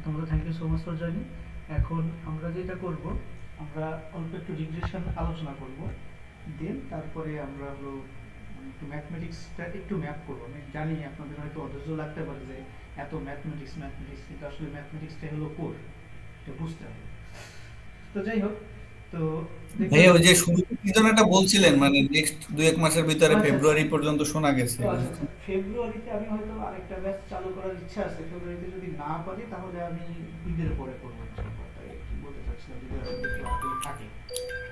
প্রথমত thank you so much for joining. এখন আমরা যেটা করব, আমরা অল্প একটু রিগ্রেশন আলোচনা করব, দেন তারপরে আমরা হলো একটু ম্যাথমেটিক্সটা একটু ম্যাপ করবো। আমি জানি আপনাদের হয়তো অধৈর্য লাগতে পারে যে এত ম্যাথমেটিক্স ম্যাথমেটিক্স, কিন্তু আসলে ম্যাথমেটিক্সটাই হলো কোর, এটা বুঝতে হবে। তো যাই হোক, তো দেখবেন। ভাইয়া ওই যে শুরুতে কি যেন একটা বলছিলেন, মানে নেক্সট 2-1 মাসের ভিতরে আচ্ছা আচ্ছা, ফেব্রুয়ারি পর্যন্ত শোনা গেছে ও এগুলো। আচ্ছা আচ্ছা, ফেব্রুয়ারিতে আমি হয়তো আরেকটা ব্যাচ চালু করার ইচ্ছা আছে। ফেব্রুয়ারিতে যদি না পারি তাহলে আমি ঈদের পরে করবো ইনশাআল্লাহ। তাই কি বলতে চাচ্ছিলাম, যদি আসলে একটু আগ্রহ থাকে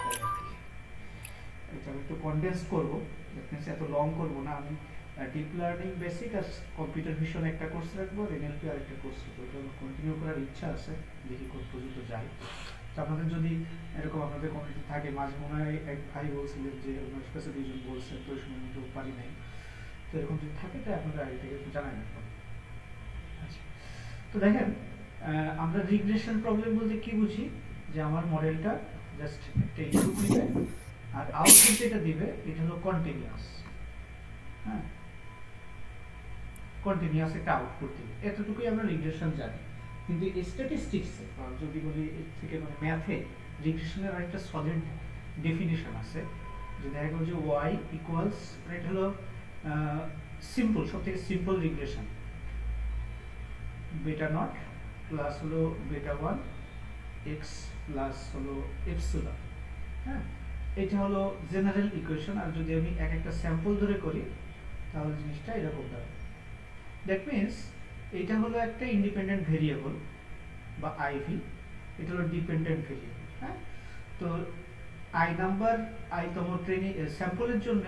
তাই আর কি। এটা আমি একটু কনডেন্স করবো, দ্যাট মিনস এত লং করবো না। আমি ডিপ লার্নিং বেসিক আর কম্পিউটার ভিশন একটা কোর্স রাখবো, আর এনএলপি আর একটা কোর্স রাখবো। এটা আমার কন্টিনিউ করার ইচ্ছা আছে, দেখি কোন পর্যন্ত যাই। তো আপনাদের যদি এরকম আপনাদের কমিউনিটি থাকে, মাঝে মনে হয় এক ভাই বলছিলেন যে ওনার কাছে দুইজন বলছেন, তো ওই সময় আমি তো পারি নাই। তো এরকম যদি থাকে তাই আপনাদের আগে থেকে একটু জানাই রাখবেন। আচ্ছা, তো দেখেন, আমরা রিগ্রেশন প্রবলেম বলতে কি বুঝি, যে আমার মডেলটা জাস্ট একটা ইনপুট নেবে আর আউটপুট যেটা দিবে এটা হলো কন্টিনিউয়াস। হ্যাঁ, কন্টিনিউয়াস একটা আউটপুট দিবে, এতটুকুই আমরা রিগ্রেশন জানি। কিন্তু স্ট্যাটিস্টিক্সে যদি বলি, এর থেকে মানে ম্যাথে রিগ্রেশনের একটা সলিড ডেফিনিশন আছে, যে দেখা গেল যে ওয়াই ইকুয়ালস, এটা হলো সিম্পল, সব থেকে সিম্পল রিগ্রেশন, বেটা নট প্লাস হলো বেটা ওয়ান এক্স প্লাস হলো এপসিলন। হ্যাঁ, এটা হলো জেনারেল ইকুয়েশন। আর যদি আমি এক একটা স্যাম্পল ধরে করি তাহলে জিনিসটা এরকম দাঁড়াবে। দ্যাট মিনস এটা হলো একটা ইন্ডিপেন্ডেন্ট ভেরিয়েবল বা আইভি, এটা হলো ডিপেন্ডেন্ট ভেরিয়েবল। হ্যাঁ, তো আই নাম্বার আইতম ট্রেনিং স্যাম্পলের জন্য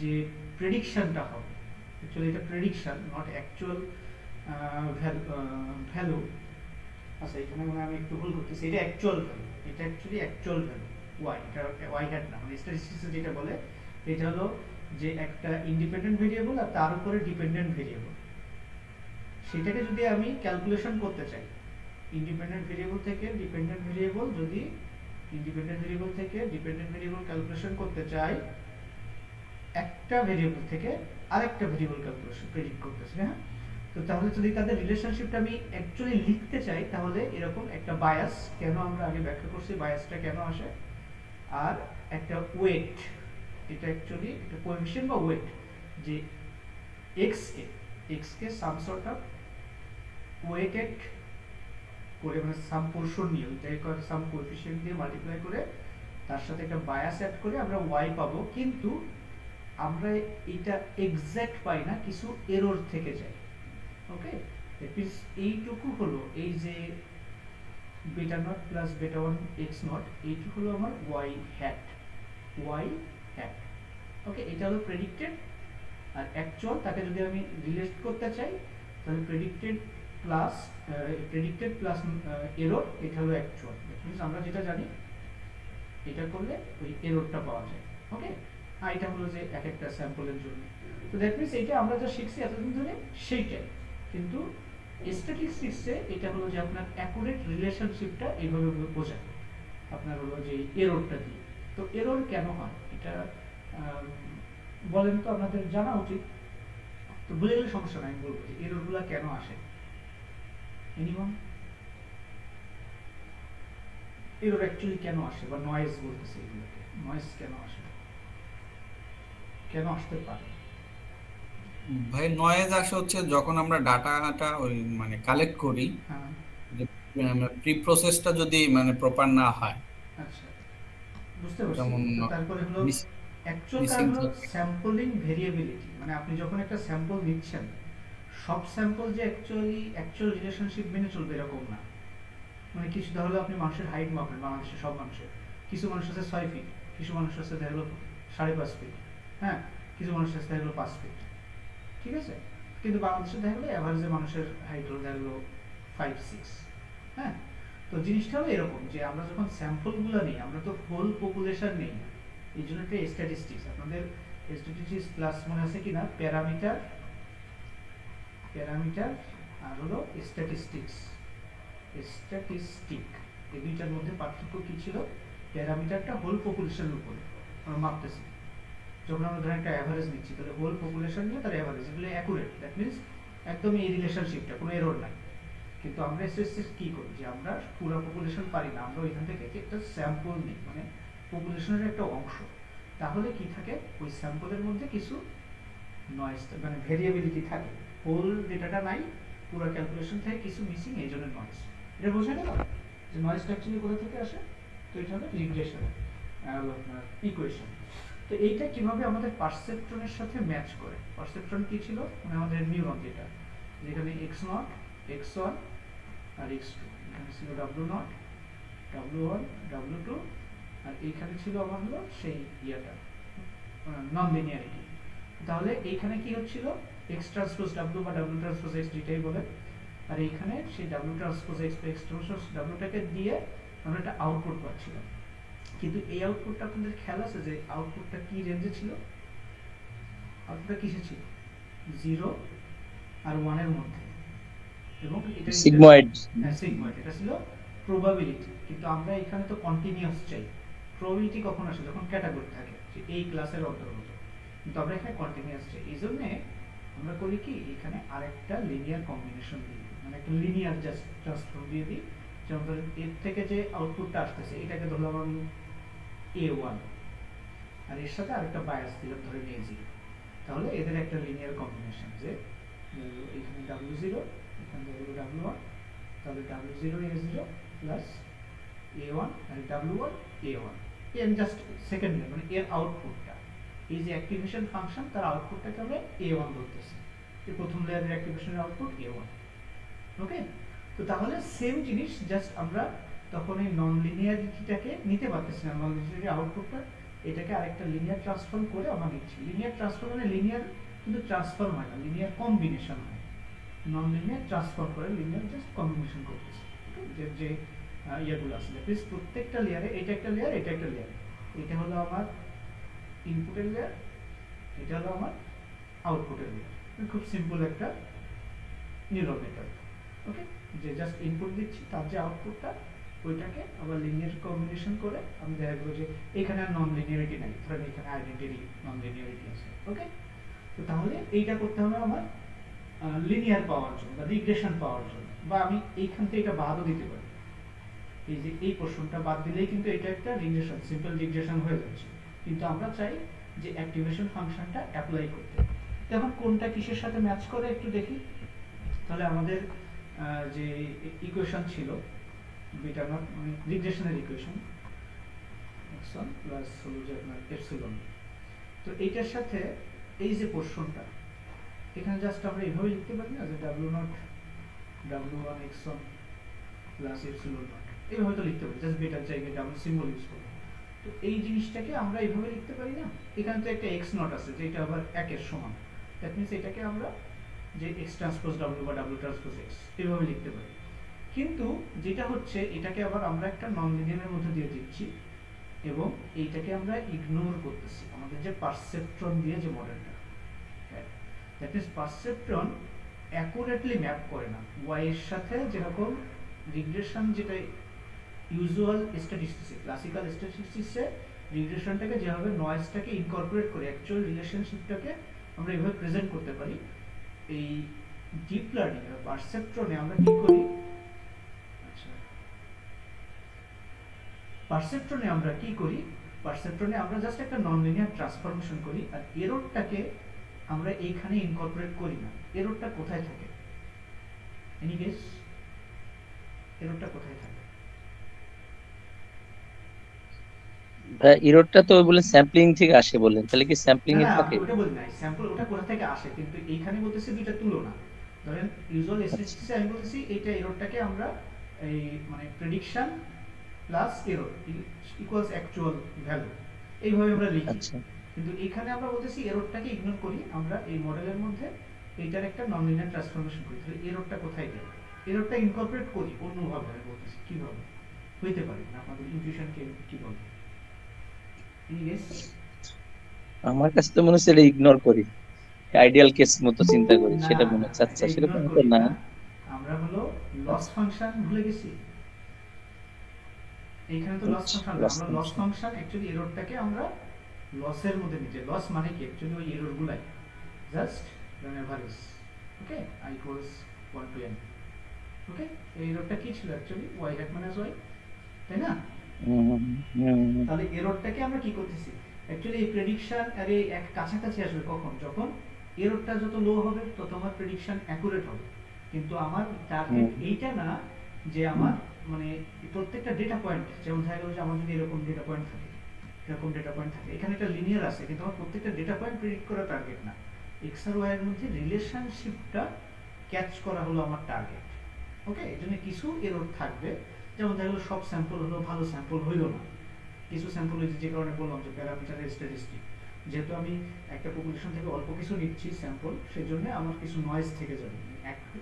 যে প্রেডিকশনটা হবে, অ্যাকচুয়ালি এটা প্রেডিকশন নট অ্যাকচুয়াল ভ্যালু। আচ্ছা, এখানে মনে হয় আমি একটু ভুল করতেছি, এটা অ্যাকচুয়াল ভ্যালু, এটা অ্যাকচুয়ালি অ্যাকচুয়াল ভ্যালু ওয়াই, এটা ওয়াই হ্যাট না, মানে স্ট্যাটিস্টিক্সে যেটা বলে এটা হলো যে একটা ইন্ডিপেন্ডেন্ট ভেরিয়েবল আর তার উপরে ডিপেন্ডেন্ট ভেরিয়েবল, সেটাকে যদি আমি ক্যালকুলেশন করতে চাই, ইন্ডিপেন্ডেন্ট ভেরিয়েবল থেকে ডিপেন্ডেন্ট ভেরিয়েবল, যদি ইন্ডিপেন্ডেন্ট ভেরিয়েবল থেকে ডিপেন্ডেন্ট ভেরিয়েবল ক্যালকুলেশন করতে চাই, একটা ভেরিয়েবল থেকে আরেকটা ভেরিয়েবল ক্যালকুলেশন প্রেডিক্ট করতেছি। হ্যাঁ, তো তাহলে যদি তাদের রিলেশনশিপটা আমি অ্যাকচুয়ালি লিখতে চাই, তাহলে এরকম একটা বায়াস, কেন আমরা আগে ব্যাখ্যা করছি বায়াসটা কেন আসে, আর একটা ওয়েট, এটা অ্যাকচুয়ালি একটা কোএফিশিয়েন্ট বা ওয়েট, যে এক্স কে সাম সর্ট অফ ওয়েটেড করে, মানে সাম পোর্শন নিয়ে ওইটাকে সাম কোএফিশিয়েন্ট দিয়ে মাল্টিপ্লাই করে তার সাথে একটা বায়াস অ্যাড করে আমরা ওয়াই পাবো। কিন্তু আমরা এটা এক্সাক্ট পাই না, কিছু এরর থেকে যায়। ওকে, দ্যাট মিনস এইটুকু হলো, এই যে বেটা নট প্লাস বেটা ওয়ান এক্স নট, এইটুকু হলো আমার ওয়াই হ্যাট। ওকে, এটা হলো প্রেডিক্টেড আর অ্যাকচুয়াল, তাকে যদি আমি রিলেট করতে চাই তাহলে প্রেডিক্টেড প্লাস এরর, এটা হলো অ্যাকচুয়াল। দ্যাট মিনস আমরা যেটা জানি এটা করলে ওই এররটা পাওয়া যায়। ওকে, আর এটা হলো যে এক একটা স্যাম্পলের জন্য। তো দ্যাট মিনস এইটা আমরা যা শিখছি এতদিন ধরে সেইটাই, কিন্তু স্ট্যাটিস্টিক্সে এটা হলো যে আপনার অ্যাকুরেট রিলেশনশিপটা এইভাবে বোঝায়, আপনার হলো যে এররটা দিয়ে। তো এরর কেন হয় এটা বলেন তো, আপনাদের জানা উচিত। তো বুঝে গেলে সমস্যা নাই, আমি বলবো যে এররগুলো কেন আসে। এনিওয়ান, এরর অ্যাকচুয়ালি কেন আসে, বা নয়েজ বলতেছে এগুলোকে, নয়েজ কেন আসে, কেন আসতে পারে? ভাই নয়েজ আসে হচ্ছে যখন আমরা ডাটাটা ওই মানে কালেক্ট করি, হ্যাঁ, যে প্রি প্রসেসটা যদি মানে প্রপার না হয়, আচ্ছা, বুঝতে পারছি। যেমন তো তারপরে হলো অ্যাকচুয়াল কারণ মিসিং হলো থাকে। স্যাম্পলিং ভেরিয়েবিলিটি, মানে আপনি যখন একটা স্যাম্পল নিচ্ছেন, সব স্যাম্পল যে অ্যাকচুয়াল রিলেশনশিপ মেনে চলবে এরকম না। মানে কিছু তাহলে আপনি মানুষের হাইট মাপেন, বাংলাদেশের সব মানুষের, কিছু মানুষ আছে 6 ফিট, কিছু মানুষ আছে দেখা গেলো 5.5 ফিট, হ্যাঁ, কিছু মানুষ আছে দেখা গেলো 5 ফিট, ঠিক আছে। কিন্তু বাংলাদেশে দেখা গেলো অ্যাভারেজে মানুষের হাইট হলো দেখা গেলো 5-6। হ্যাঁ, তো জিনিসটা হলো এরকম যে আমরা যখন স্যাম্পলগুলো নিই, আমরা তো হোল পপুলেশন নেই না, এই জন্য একটা স্ট্যাটিস্টিক্স, আপনাদের স্ট্যাটিস্টিক্স ক্লাস মনে আছে কিনা, প্যারামিটার, প্যারামিটার আর হলো স্ট্যাটিস্টিক্স, স্ট্যাটিস্টিক, এই দুইটার মধ্যে পার্থক্য কি ছিল? প্যারামিটারটা হোল পপুলেশনের উপরে আমরা মাপতেছি, যখন আমরা ধরেন একটা অ্যাভারেজ নিচ্ছি তাহলে হোল পপুলেশন নিয়ে তার অ্যাভারেজ, এগুলো অ্যাকুরেট, দ্যাট মিনস একদম এই রিলেশনশিপটা কোনো এরর নাই। কিন্তু আমরা এসএসসি কি করি যে আমরা পুরো পপুলেশন পারি না, আমরা ওইখান থেকে একটা স্যাম্পল নিই, মানে পপুলেশনের একটা অংশ। তাহলে কি থাকে, ওই স্যাম্পলের মধ্যে কিছু নয়েজ মানে ভেরিয়েবিলিটি থাকে, হোল ডেটাটা নাই, পুরো ক্যালকুলেশন থেকে কিছু মিসিং, এই জন্য নয়েজ। এটা বোঝা গেল যে নয়েজটা অ্যাকচুয়ালি কোথা থেকে আসে। তো এটা হলো রিগ্রেশন ইকুয়েশন। তো এইটা কিভাবে আমাদের পারসেপট্রনের সাথে ম্যাচ করে। পারসেপট্রন কি ছিল, মানে আমাদের নিউরন যেটা, যেখানে x0 x1 আর x2, এখানে ছিল w0 w1 w2, আর এইখানে ছিল আমার হলো সেই ইয়াটা নন লিনিয়ারিটি। তাহলে এইখানে কি হচ্ছিল, x ট্রান্সপোজ w বা w ট্রান্সপোজ x যেটাই বলে, আর এইখানে সেই w ট্রান্সপোজ x বা x ট্রান্সপোজ w টাকে দিয়ে আমরা একটা আউটপুট পাচ্ছিলাম। কিন্তু এই আউটপুটটা আপনাদের খেয়াল আছে যে আউটপুটটা কি রেঞ্জে ছিল, আউটপুটটা কিসে ছিল, 0 আর 1 এর মধ্যে, এবং এটা সিগময়েড। হ্যাঁ সিগময়েড, এটা ছিল প্রবাবিলিটি। কিন্তু আমরা এখানে তো কন্টিনিউয়াস চাই। প্রবাবিলিটি কখন আসে, যখন ক্যাটাগরি থাকে যে এই ক্লাসের অন্তর্গত, কিন্তু আমরা এখানে কন্টিনিউয়াস চাই। এই জন্য আমরা করি কি, এখানে আরেকটা লিনিয়ার কম্বিনেশন দিই, মানে একটা লিনিয়ার জাস্ট ট্রান্সফর্ম দিয়ে দিই। যেমন ধরেন এর থেকে যে আউটপুটটা আসতেছে এটাকে ধরলাম আমি a1, আর এর সাথে আরেকটা বায়াস দিলাম ধরেন a0। তাহলে এদের একটা লিনিয়ার কম্বিনেশন, যে এখানে w0 এখানে w1, তাহলে w0 a0 প্লাস a1 আর w1 a1, এর জাস্ট সেকেন্ড লেয়ার, মানে এর আউটপুটটা, এই যে অ্যাক্টিভেশন ফাংশন তার আউটপুটটাকে আমরা a1 বলতেছি, এই প্রথম লেয়ারের অ্যাক্টিভেশনের আউটপুট a1। ওকে, তো তাহলে সেম জিনিস, জাস্ট আমরা তখন এই নন লিনিয়ারিটিটাকে নিতে পারতেছি না, নন লিনিয়ারিটি আউটপুটটা এটাকে আরেকটা লিনিয়ার ট্রান্সফর্ম করে আমরা নিচ্ছি। লিনিয়ার ট্রান্সফর্ম মানে লিনিয়ার কিন্তু ট্রান্সফর্ম হয় না, লিনিয়ার কম্বিনেশন হয়। নন লিনিয়ার ট্রান্সফর্ম করে লিনিয়ার জাস্ট কম্বিনেশন করতেছি। যে যে ইয়েগুলো আছে প্লিজ, প্রত্যেকটা লেয়ারে, এটা একটা লেয়ার, এটা একটা লেয়ার, এটা হলো আমার ইনপুটের লেয়ার, এটা হলো আমার আউটপুটের লেয়ার। খুব সিম্পল একটা নিউরাল নেটওয়ার্ক। ওকে, যে জাস্ট ইনপুট দিচ্ছি, তার যে আউটপুটটা ওইটাকে আবার লিনিয়ার কম্বিনেশন করে আমি দেখা গেলো যে এখানে আর নন লিনিয়ারিটি নাই, ধরেন এখানে আইডেন্টিটি নন লিনিয়ারিটি আছে। ওকে, তো তাহলে এইটা করতে হবে আমার লিনিয়ার পাওয়ার জন্য বা রিগ্রেশন পাওয়ার জন্য, বা আমি এইখান থেকে এটা বাদও দিতে পারি। এই যে এই পোর্শনটা বাদ দিলেই কিন্তু এটা একটা রিগ্রেশন, সিম্পল রিগ্রেশন হয়ে যাচ্ছে। কিন্তু আমরা চাই যে অ্যাক্টিভেশন ফাংশনটা অ্যাপ্লাই করতে। এখন কোনটা কিসের সাথে ম্যাচ করে একটু দেখি। তাহলে আমাদের যে ইকুয়েশন ছিল বিটা নট, মানে রিগ্রেশনের ইকুয়েশন x1 প্লাস হলো যে আপনার এপসিলন, তো এইটার সাথে এই যে পোর্শনটা এখানে জাস্ট আমরা এইভাবে লিখতে পারি না যে w0 w1 x1 plus epsilon not, এইভাবে তো লিখতে পারি, জাস্ট বিটার জায়গায় ডাবল সিম্বল ইউজ করব। তো এই জিনিসটাকে আমরা এইভাবে লিখতে পারি না, এখানে তো একটা x নট আছে যেটা আবার 1 এর সমান, দ্যাট মিন্স এটাকে আমরা যে x ট্রান্সপোজ w বা w ট্রান্সপোজ x এইভাবে লিখতে পারি। কিন্তু যেটা হচ্ছে এটাকে আবার আমরা একটা নন লিনিয়ারের মধ্যে দিয়ে দিচ্ছি, এবং এইটাকে আমরা ইগনোর করতেছি আমাদের যে পারসেপট্রন দিয়ে যে মডেলটা, that means perceptron accurately map করে না y এর সাথে, যেরকম রিগ্রেশন যেটা ইউজুয়াল স্ট্যাটিস্টিক্সে, ক্লাসিক্যাল স্ট্যাটিস্টিক্সে রিগ্রেশনটাকে যেভাবে নয়েজটাকে ইনকর্পোরেট করে অ্যাকচুয়াল রিলেশনশিপটাকে আমরা এভাবে প্রেজেন্ট করতে পারি, এই ডিপ লার্নিং এর পারসেপট্রনে আমরা কি করি, আচ্ছা পারসেপট্রনে আমরা কি করি, পারসেপট্রনে আমরা জাস্ট একটা নন লিনিয়ার ট্রান্সফরমেশন করি, আর এররটাকে আমরা এইখানে ইনকর্পোরেট করি না। এররটা কোথায় থাকে, এনি গেস এররটা কোথায় থাকে? এররটা তো বলে স্যাম্পলিং থেকে আসে বললেন, তাহলে কি স্যাম্পলিং এ না থাকে? ওটা বলি না, স্যাম্পল ওটা কোথা থেকে আসে, কিন্তু এইখানে বলতেছি দুইটা তুলনা। ধরেন ইউজুয়াল স্ট্যাটিস্টিক্সে আমি বলতেছি এইটা এররটাকে আমরা এই মানে prediction plus error equals actual value, এইভাবে আমরা লিখি। আচ্ছা, কিন্তু এখানে আমরা বলতেছি এররটাকে ইগনোর করি, আমরা এই মডেলের মধ্যে এইটার একটা নন লিনিয়ার ট্রান্সফরমেশন করি। তাহলে এররটা কোথায় গেল, এররটা ইনকর্পোরেট করি অন্যভাবে, আমি বলতেছি কিভাবে হইতে পারে না, আপনাদের ইনটিউশন কি বলে? Any guess? আমার কাছে তো মনে হচ্ছে এটা ইগনোর করি, আইডিয়াল কেস মতো চিন্তা করি, না সেটা মনে না হচ্ছে। আচ্ছা, এটা সেটা তো ইগনোর করি না। না, আমরা হলো লস আচ্ছা, ফাংশন ভুলে গেছি। এইখানে তো লস ফাংশন, লস আমরা লস ফাংশন। ফাংশন অ্যাকচুয়ালি এররটাকে আমরা লসের মধ্যে নিতে, লস মানে কি অ্যাকচুয়ালি ওই এরর গুলাই just an average, okay, I equals 1 to n, okay, এই এররটা কি ছিল actually y hat minus y, তাই না? তাহলে এররটাকে আমরা কি করতেছি, অ্যাকচুয়ালি এই প্রেডিকশন আর এই এক কাছাকাছি আসবে কখন, যখন এররটা যত লো হবে তত আমার প্রেডিকশন অ্যাকুরেট হবে। কিন্তু আমার টার্গেট এইটা না যে আমার মানে প্রত্যেকটা ডেটা পয়েন্ট, যেমন দেখা গেল যে আমার যদি এরকম ডেটা পয়েন্ট থাকে, এরকম ডেটা পয়েন্ট থাকে, এখানে একটা লিনিয়ার আছে, কিন্তু আমার প্রত্যেকটা ডেটা পয়েন্ট প্রেডিক্ট করা টার্গেট না। এক্স আর ওয়াই এর মধ্যে রিলেশনশিপটা ক্যাচ করা হলো আমার টার্গেট। ওকে, এই জন্য কিছু এরর থাকবে, যেমন দেখা গেলো সব স্যাম্পল হলো ভালো স্যাম্পল হইলো না, কিছু স্যাম্পল হয়েছে, যে কারণে বললাম যে প্যারামিটারের স্ট্যাটিস্টিক, যেহেতু আমি একটা পপুলেশন থেকে অল্প কিছু নিচ্ছি স্যাম্পল, সেই জন্য আমার কিছু নয়েজ থেকে যাবে,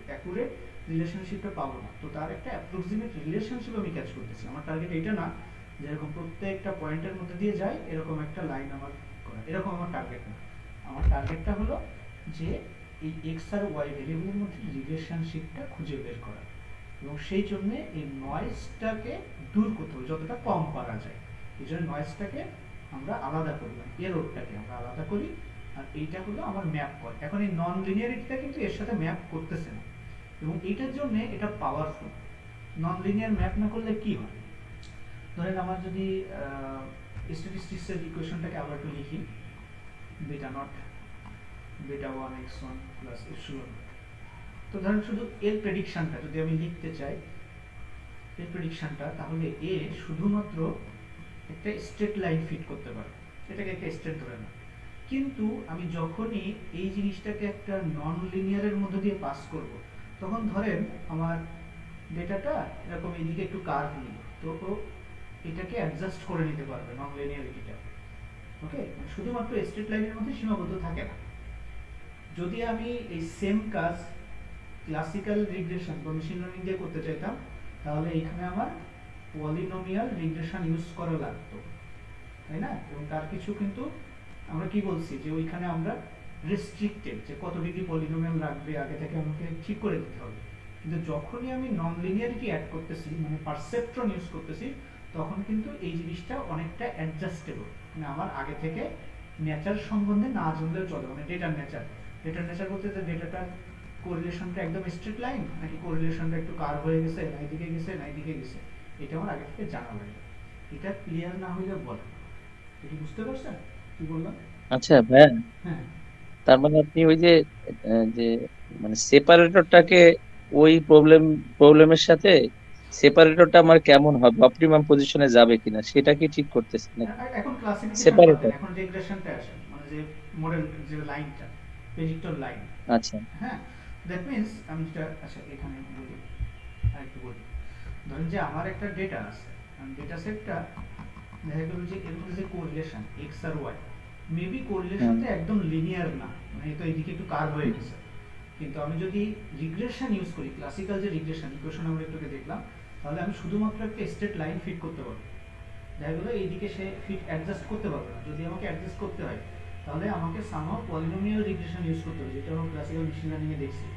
অ্যাকুরেট রিলেশনশিপটা পাবো না। তো তার একটা অ্যাপ্রক্সিমেট রিলেশনশিপ আমি ক্যাচ করতেছি। আমার টার্গেট এটা না যেরকম প্রত্যেকটা পয়েন্টের মধ্যে দিয়ে যায় এরকম একটা লাইন আমার করা, এরকম আমার টার্গেট না। আমার টার্গেটটা হলো যে এই এক্স আর ওয়াই ভেরিয়েবলের মধ্যে রিলেশনশিপটা খুঁজে বের করা, এবং সেই জন্য এই নয়েজটাকে দূর করতে হবে যতটা কম পারা যায়। এই জন্য নয়েজটাকে আমরা আলাদা করি, এররটাকে আমরা আলাদা করি, আর এইটা হলো আমার ম্যাপ করে। এখন এই নন লিনিয়ারিটিটা কিন্তু এর সাথে ম্যাপ করতেছে না, এবং এইটার জন্য এটা পাওয়ারফুল। নন লিনিয়ার ম্যাপ না করলে কি হয়, ধরেন আমার যদি স্ট্যাটিস্টিক্সের ইকুয়েশনটাকে আবার একটু লিখি, beta not beta 1 x1 plus epsilon. তো ধরেন শুধু এর প্রেডিকশনটা যদি আমি লিখতে চাই, এর প্রেডিকশনটা, তাহলে এ শুধুমাত্র একটা স্ট্রেট লাইন ফিট করতে পারে, এটাকে একটা স্ট্রেট ধরে না। কিন্তু আমি যখনই এই জিনিসটাকে একটা নন লিনিয়ারের মধ্যে দিয়ে পাস করব, তখন ধরেন আমার ডেটাটা এরকম এইদিকে একটু কার্ভ নিল, তো ও এটাকে অ্যাডজাস্ট করে নিতে পারবে নন লিনিয়ারিটিটা। ওকে, শুধুমাত্র স্ট্রেট লাইনের মধ্যে সীমাবদ্ধ থাকে না। যদি আমি এই সেম কাজ ক্লাসিক্যাল রিগ্রেশন বা মেশিন লার্নিং দিয়ে করতে চাইতাম, তাহলে এখানে আমার পলিনোমিয়াল রিগ্রেশন ইউজ করা লাগতো, তাই না? এবং তার কিছু কিন্তু আমরা কি বলছি যে ওইখানে আমরা রেস্ট্রিক্টেড, যে কত ডিগ্রি পলিনোমিয়াল রাখবে আগে থেকে আমাকে ঠিক করে দিতে হবে। কিন্তু যখনই আমি নন লিনিয়ারিটি অ্যাড করতেছি, মানে পারসেপ্ট্রন ইউজ করতেছি, তখন কিন্তু এই জিনিসটা অনেকটা অ্যাডজাস্টেবল। মানে আমার আগে থেকে নেচার সম্বন্ধে না জানলেও চলে, মানে ডেটার নেচার। ডেটার নেচার বলতে যে ডেটাটার কোরিলেশনটা একদম স্ট্রেট লাইন, নাকি কোরিলেশনটা একটু কার্ভ হয়ে গেছে, নাই দিকে গেছে নাই দিকে গেছে, এটা আমার আগে থেকে জানা লাগে। এটা ক্লিয়ার না হইলে বলে, কি বুঝতে পারছেন কি বললাম? আচ্ছা ভাইয়া, হ্যাঁ, তার মানে আপনি ওই যে যে মানে সেপারেটরটাকে ওই প্রবলেমের সাথে সেপারেটরটা আমার কেমন হবে, অপটিমাম পজিশনে যাবে কিনা সেটা কি ঠিক করতেছেন নাকি? এখন ক্লাসিফিকেশন বাদ দেন, সেপারেটর, এখন রিগ্রেশনটা আসে, মানে যে মডেল, যে লাইনটা, প্রেডিক্টর লাইন। আচ্ছা। হ্যাঁ, দ্যাট মিন্স আমি যেটা, আচ্ছা এখানে বলি, আরেকটু বলি। ধরেন যে আমার একটা ডেটা আছে, ডেটা সেটটা দেখা গেল যে এর মধ্যে যে কোরিলেশন এক্স আর ওয়াই, মেবি কোরিলেশনটা একদম লিনিয়ার না, মানে তো এইদিকে একটু কার্ভ হয়ে গেছে। কিন্তু আমি যদি রিগ্রেশন ইউজ করি, ক্লাসিক্যাল যে রিগ্রেশন ইকুয়েশন আমরা একটু দেখলাম, তাহলে আমি শুধুমাত্র একটা স্ট্রেট লাইন ফিট করতে পারবো। দেখা গেলো এইদিকে সে ফিট অ্যাডজাস্ট করতে পারবে না। যদি আমাকে অ্যাডজাস্ট করতে হয়, তাহলে আমাকে সামহাও পলিনোমিয়াল রিগ্রেশন ইউজ করতে হবে, যেটা আমরা ক্লাসিক্যাল মেশিন লার্নিং এ দেখছি।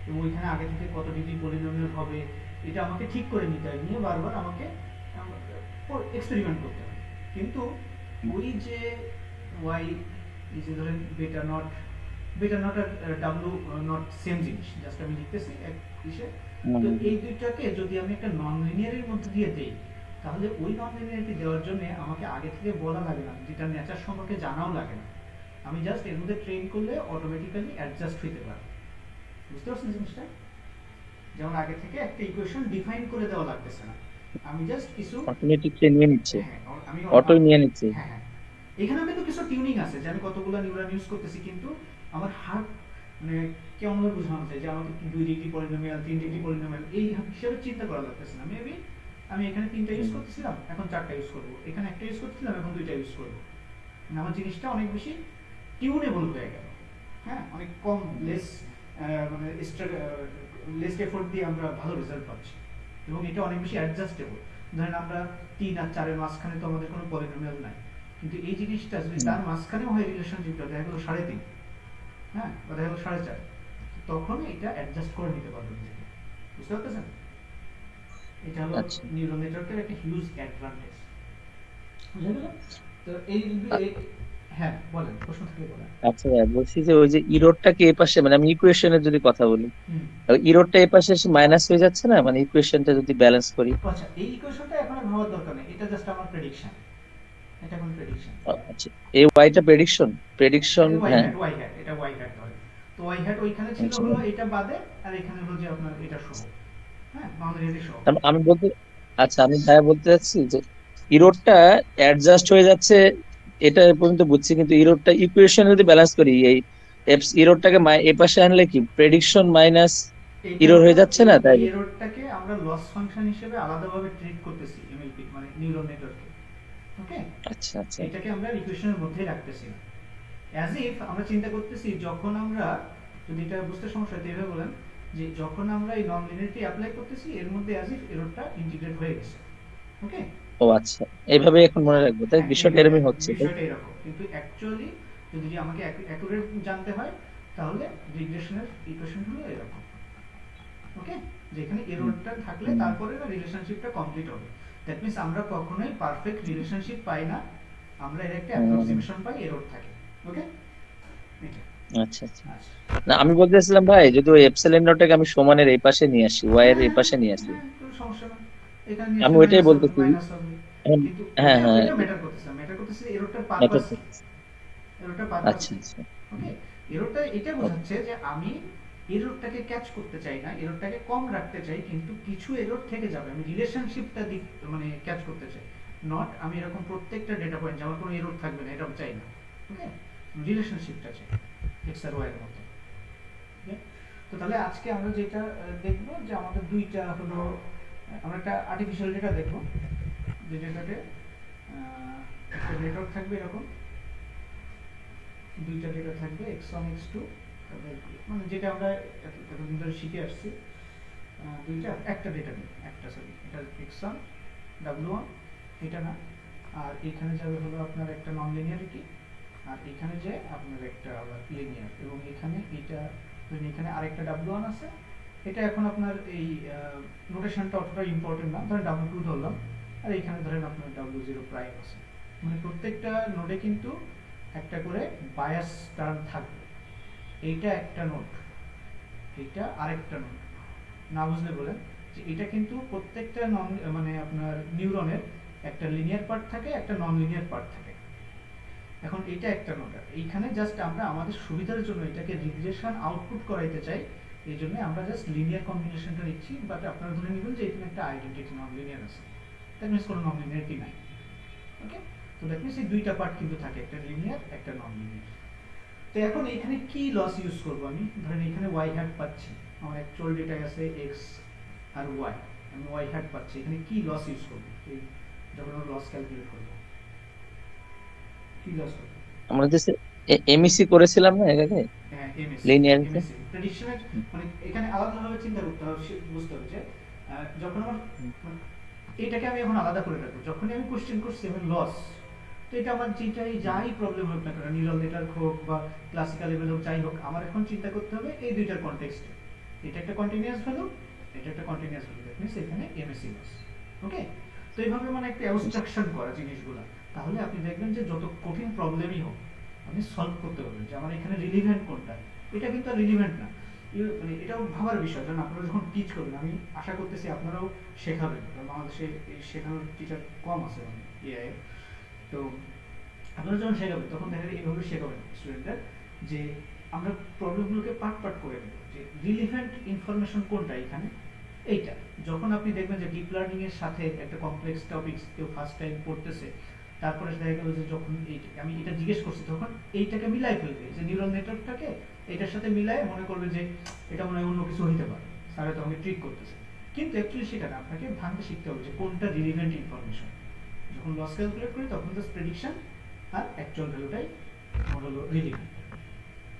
এবং ওইখানে আগে থেকে কত ডিগ্রি পলিনোমিয়াল হবে এটা আমাকে ঠিক করে নিতে হয়, নিয়ে বারবার আমাকে এক্সপেরিমেন্ট করতে হয়। কিন্তু ওই যে ওয়াই, এই যে ধরেন বেটা নট আর ডাব্লু নট সেম জিনিস, জাস্ট আমি লিখতেছি এক ইসে। তো এই দুইটাকে যদি আমি একটা নন লিনিয়ারের মধ্যে দিয়ে দেই, তাহলে ওই নন লিনিয়ারিটি দেওয়ার জন্য আমাকে আগে থেকে বলা লাগে না, যেটা নেচার সম্পর্কে জানাও লাগে না। আমি জাস্ট এর মধ্যে ট্রেন করলে অটোমেটিক্যালি অ্যাডজাস্ট হইতে পারে। বুঝতে পারছেন জিনিসটা? যেমন আগে থেকে একটা ইকুয়েশন ডিফাইন করে দেওয়া লাগতেছে না, আমি জাস্ট কিছু অটোমেটিকলি নিয়ে নিচ্ছে, হ্যাঁ আমি অটোই নিয়ে নিচ্ছে। হ্যাঁ হ্যাঁ, এখানে কিন্তু কিছু টিউনিং আছে যে আমি কতগুলো নিউরন ইউজ করতেছি, কিন্তু আমার হার্ট মানে কেমন ভাবে বোঝানো যায় যে আমাকে 2 ডিগ্রি পলিনোমিয়াল 3 ডিগ্রি পলিনোমিয়াল এই হিসাবে চিন্তা করা লাগতেছে না। মেবি আমি এখানে 3টা ইউজ করতেছিলাম, এখন 4টা ইউজ করব, এখানে একটা ইউজ করতেছিলাম, এখন 2টা ইউজ করব। মানে আমার জিনিসটা অনেক বেশি টিউনেবল হয়ে গেল। হ্যাঁ, অনেক কম মানে লেস এফোর্ট দিয়ে আমরা ভালো রেজাল্ট পাচ্ছি, এবং এটা অনেক বেশি অ্যাডজাস্টেবল। ধরেন আমরা 3 আর 4 এর মাঝখানে তো আমাদের কোনো পলিনোমিয়াল নাই, কিন্তু এই জিনিসটা যদি তার মাঝখানেও হয় রিলেশনশিপটা দেখা গেলো 3.5, হ্যাঁ, বা দেখা গেলো 4.5, তখন এটা অ্যাডজাস্ট করে নিতে পারবে নিজেকে। বুঝতে পারতেছেন? এটা হলো আচ্ছা, নিউরাল নেটওয়ার্কের একটা হিউজ অ্যাডভান্টেজ। বুঝা গেল? তো এই হ্যাঁ বলেন, প্রশ্ন থাকলে বলেন। আচ্ছা ভাইয়া, বলছি যে ওই যে ইরোডটাকে এ পাশে, মানে আমি ইকুয়েশনের যদি কথা বলি, হুম। ইরোডটা এ পাশে মাইনাস হয়ে যাচ্ছে না, মানে ইকুয়েশনটা যদি ব্যালেন্স করি। আচ্ছা, এই ইকুয়েশনটা এখন আর ভাবার দরকার নেই, এটা জাস্ট আমার প্রেডিকশন, এটা কোন প্রেডিকশন। আচ্ছা, এই ওয়াইটা প্রেডিকশন, প্রেডিকশন, ওয়াই হ্যাঁ। হ্যাট, ওয়াই হ্যাট, এটা ওয়াই হ্যাট ধরে। তো ওয়াই হ্যাট ওইখানে ছিল আচ্ছা, হলো এটা বাদে, আর এখানে হলো যে আপনার এটা সহ, হ্যাঁ বাউন্ডারি সহ। আমি বলতে, আচ্ছা আমি ভাইয়া বলতে চাচ্ছি যে ইরোডটা অ্যাডজাস্ট হয়ে যাচ্ছে, এটা এ পর্যন্ত বুঝছি, কিন্তু ইরোডটা ইকুয়েশন যদি ব্যালেন্স করি, এই ইরোডটাকে এ পাশে আনলে কি প্রেডিকশন মাইনাস এইটা ইরোর হলো হয়ে যাচ্ছে এই না, তাই এই এররটাকে আমরা লস ফাংশন হিসেবে আলাদাভাবে ট্রিট করতেছি এমএলপি মানে নিউরাল নেটওয়ার্কে। ওকে, আচ্ছা আচ্ছা। এটাকে আমরা ইকুয়েশনের মধ্যেই রাখতেছি না। অ্যাজ ইফ আমরা চিন্তা করতেছি যখন আমরা, যদি এটা বুঝতে সমস্যা হয় এভাবে বলেন, যে যখন আমরা এই নন লিনিয়ারিটি অ্যাপ্লাই করতেছি এর মধ্যে অ্যাজ ইফ এররটা ইন্টিগ্রেট হয়ে গেছে। ওকে, ও আচ্ছা, এইভাবে এখন মনে রাখবো, তাই হ্যাঁ বিষয়টা এইভাবে এরকমই হচ্ছে, তাই। বিষয়টা এরকম, কিন্তু অ্যাকচুয়ালি যদি আমাকে অ্যাকুরেট জানতে হয় তাহলে রিগ্রেশনের ইকুয়েশন হলো এরকম। ওকে, যেখানে হুম, এররটা থাকলে হুম, তারপরে না রিলেশনশিপটা কমপ্লিট হবে। দ্যাট মিন্স আমরা কখনোই পারফেক্ট রিলেশনশিপ পাই না, আমরা এর একটা হুম, অ্যাপ্রক্সিমেশন পাই, এরর থাকে। ওকে, এটা। আচ্ছা আচ্ছা। আচ্ছা, না আমি বলতেছিলাম ভাই, যদি ওই এপসাইলন নটটাকে আমি সমানের এই পাশে নিয়ে আসি, ওয়াই এর হ্যাঁ এই পাশে নিয়ে আসি, হ্যাঁ কোনো সমস্যা না, এখানে নিয়ে আমি আসলে ওইটাই মাইনাস হবে, বলতেছি। মাইনাস হবে। এখন কিন্তু হ্যাঁ ওইটা হ্যাঁ, ওইটা ম্যাটার করতেছে না, ম্যাটার করতেছে এররটার ম্যাটার পারপাস কি, করতেছে। এররটার পারপাস আচ্ছা কি। আচ্ছা। ওকে, এররটা এটা বোঝাচ্ছে যে আমি এররটাকে ক্যাচ করতে চাই না, এররটাকে কম রাখতে চাই, কিন্তু কিছু এরর থেকে যাবে, আমি রিলেশনশিপটা দিক মানে ক্যাচ করতে চাই। নট আমি এরকম প্রত্যেকটা ডেটা পয়েন্ট আমার কোনো এরর থাকবে না, এরকম চাই না। ওকে, রিলেশনশিপটা চাই এক্স আর ওয়াই এর মতো। ওকে, তো তাহলে আজকে আমরা যেটা দেখবো যে আমাদের দুইটা হলো, আমরা একটা আর্টিফিশিয়াল ডেটা দেখবো, যে ডেটাতে একটা নেটওয়ার্ক থাকবে এরকম, দুইটা ডেটা থাকবে x1 x2, মানে যেটা আমরা এতদিন ধরে শিখে আসছি, দুইটা একটা ডেটা নেই, একটা সরি এটা x1 w1, এটা না, আর এখানে যাবে হলো আপনার একটা নন লিনিয়ারিটি, আর এখানে যে আপনার একটা আবার লিনিয়ার, এবং এখানে এটা এখানে আরেকটা w1 আছে। এটা এখন আপনার এই নোটেশনটা অতটা ইম্পর্টেন্ট না, ধরেন w2 ধরলাম, আর এখানে ধরেন আপনার w0 প্রাইম আছে। মানে প্রত্যেকটা নোডে কিন্তু একটা করে বায়াস টার্ম থাকবে। এইটা একটা নোড, এইটা আরেকটা নোড। না বুঝলে বলেন যে এটা কিন্তু প্রত্যেকটা নন মানে আপনার নিউরনের একটা লিনিয়ার পার্ট থাকে, একটা নন লিনিয়ার পার্ট থাকে। এখন এটা একটা নোড, এইখানে জাস্ট আমরা আমাদের সুবিধার জন্য এটাকে রিগ্রেশন আউটপুট করাইতে চাই, এই জন্য আমরা জাস্ট লিনিয়ার কম্বিনেশনটা নিচ্ছি, বাট আপনারা ধরে নেবেন যে এখানে একটা আইডেন্টিটি নন লিনিয়ার আছে, দ্যাট মিনস কোনো নন লিনিয়ারিটি নাই। ওকে, তো দ্যাট মিনস এই দুইটা পার্ট কিন্তু থাকে, একটা লিনিয়ার একটা নন লিনিয়ার। তো এখন এখানে কি লস ইউজ করব আমি, ধরেন এখানে ওয়াই হ্যাট পাচ্ছি, আমার অ্যাকচুয়াল ডেটা আছে এক্স আর ওয়াই, আমি ওয়াই হ্যাট পাচ্ছি, এখানে কি লস ইউজ করব এই যখন আমরা লস ক্যালকুলেট করব, কি লস করব। আমরা যে এমইসি করেছিলাম না এর আগে, হ্যাঁ এমএসসি, লিনিয়ারিতে। এমএসসি প্রেডিকশনের, মানে এখানে আলাদাভাবে চিন্তা করতে হবে, বুঝতে হবে যে যখন আমার মানে এটাকে আমি এখন আলাদা করে রাখবো, যখনই আমি কোশ্চেন করছি আমি লস, তো এটা আমার যেটাই যাই প্রবলেম হোক না কেন, নিউরাল নেটওয়ার্ক হোক বা ক্লাসিক্যাল লেভেল হোক, যাই হোক, আমার এখন চিন্তা করতে হবে এই দুইটার কনটেক্সটে, এটা একটা কন্টিনিউয়াস ভ্যালু, এটা একটা কন্টিনিউয়াস ভ্যালু, দ্যাট মিন্স এখানে এমএসসি লস। ওকে, তো এইভাবে মানে একটা অ্যাবস্ট্রাকশন করা জিনিসগুলো, তাহলে আপনি দেখবেন যে যত কঠিন প্রবলেমই হোক আপনি সলভ করতে পারবেন, যে আমার এখানে রিলিভেন্ট কোনটা, এটা কিন্তু আর রিলিভেন্ট না। মানে এটাও ভাবার বিষয়, কারণ আপনারা যখন টিচ করবেন, আমি আশা করতেছি আপনারাও শেখাবেন, কারণ বাংলাদেশে এই শেখানোর টিচার কম আছে মানে এআই। তো আপনারা যখন শেখাবেন তখন দেখা যায় এইভাবে শেখাবেন স্টুডেন্টদের, যে আমরা প্রবলেমগুলোকে পার্ট পার্ট করে দেবো, যে রিলিভেন্ট ইনফরমেশন কোনটা এখানে, এইটা। যখন আপনি দেখবেন যে ডিপ লার্নিং এর সাথে একটা কমপ্লেক্স টপিকস কেউ ফার্স্ট টাইম পড়তেছে, তারপরে দেখা গেল যে যখন আমি এটা জিজ্ঞেস করছি তখন এইটাকে মিলাই ফেলবে, যে নিউরাল নেটওয়ার্কটাকে এটার সাথে মিলায় মনে করবে যে এটা মনে হয় অন্য কিছু হইতে পারে, স্যার তো আমাকে ট্রিক করতেছে, কিন্তু অ্যাকচুয়ালি সেটা না, আপনাকে ভাঙতে শিখতে হবে যে কোনটা রিলিভেন্ট ইনফরমেশন। যখন লস ক্যালকুলেট করি তখন জাস্ট প্রেডিকশন আর অ্যাকচুয়াল ভ্যালুটাই আমার হলো রিলিভেন্ট।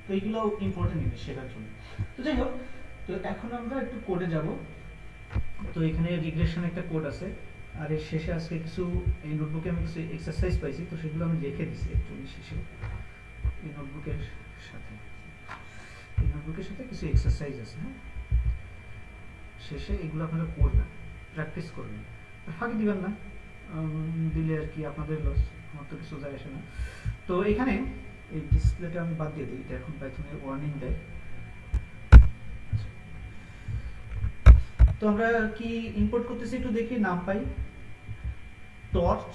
তো এইগুলো ইম্পর্টেন্ট জিনিস শেখার জন্য। তো যাই হোক, তো এখন আমরা একটু কোডে যাব। তো এখানে রিগ্রেশন একটা কোড আছে, আর এর শেষে আজকে কিছু এই নোটবুকে আমি কিছু এক্সারসাইজ পাইছি, তো সেগুলো আমি লিখে দিছি অ্যাকচুয়ালি শেষে এই নোটবুকের সাথে, এই নোটবুকের সাথে কিছু এক্সারসাইজ আছে। হ্যাঁ, শেষে এগুলো আপনারা করবেন, প্র্যাকটিস করবেন, ফাঁকি দিবেন না, দিলে আর কি আপনাদের লস, আমার তো কিছু যায় আসে না। তো এখানে এই ডিসপ্লেটা আমি বাদ দিয়ে দিই, এটা এখন পাইথনের ওয়ার্নিং দেয়। তো আমরা কি ইম্পোর্ট করতেছি একটু দেখি, নাম পাই টর্চ,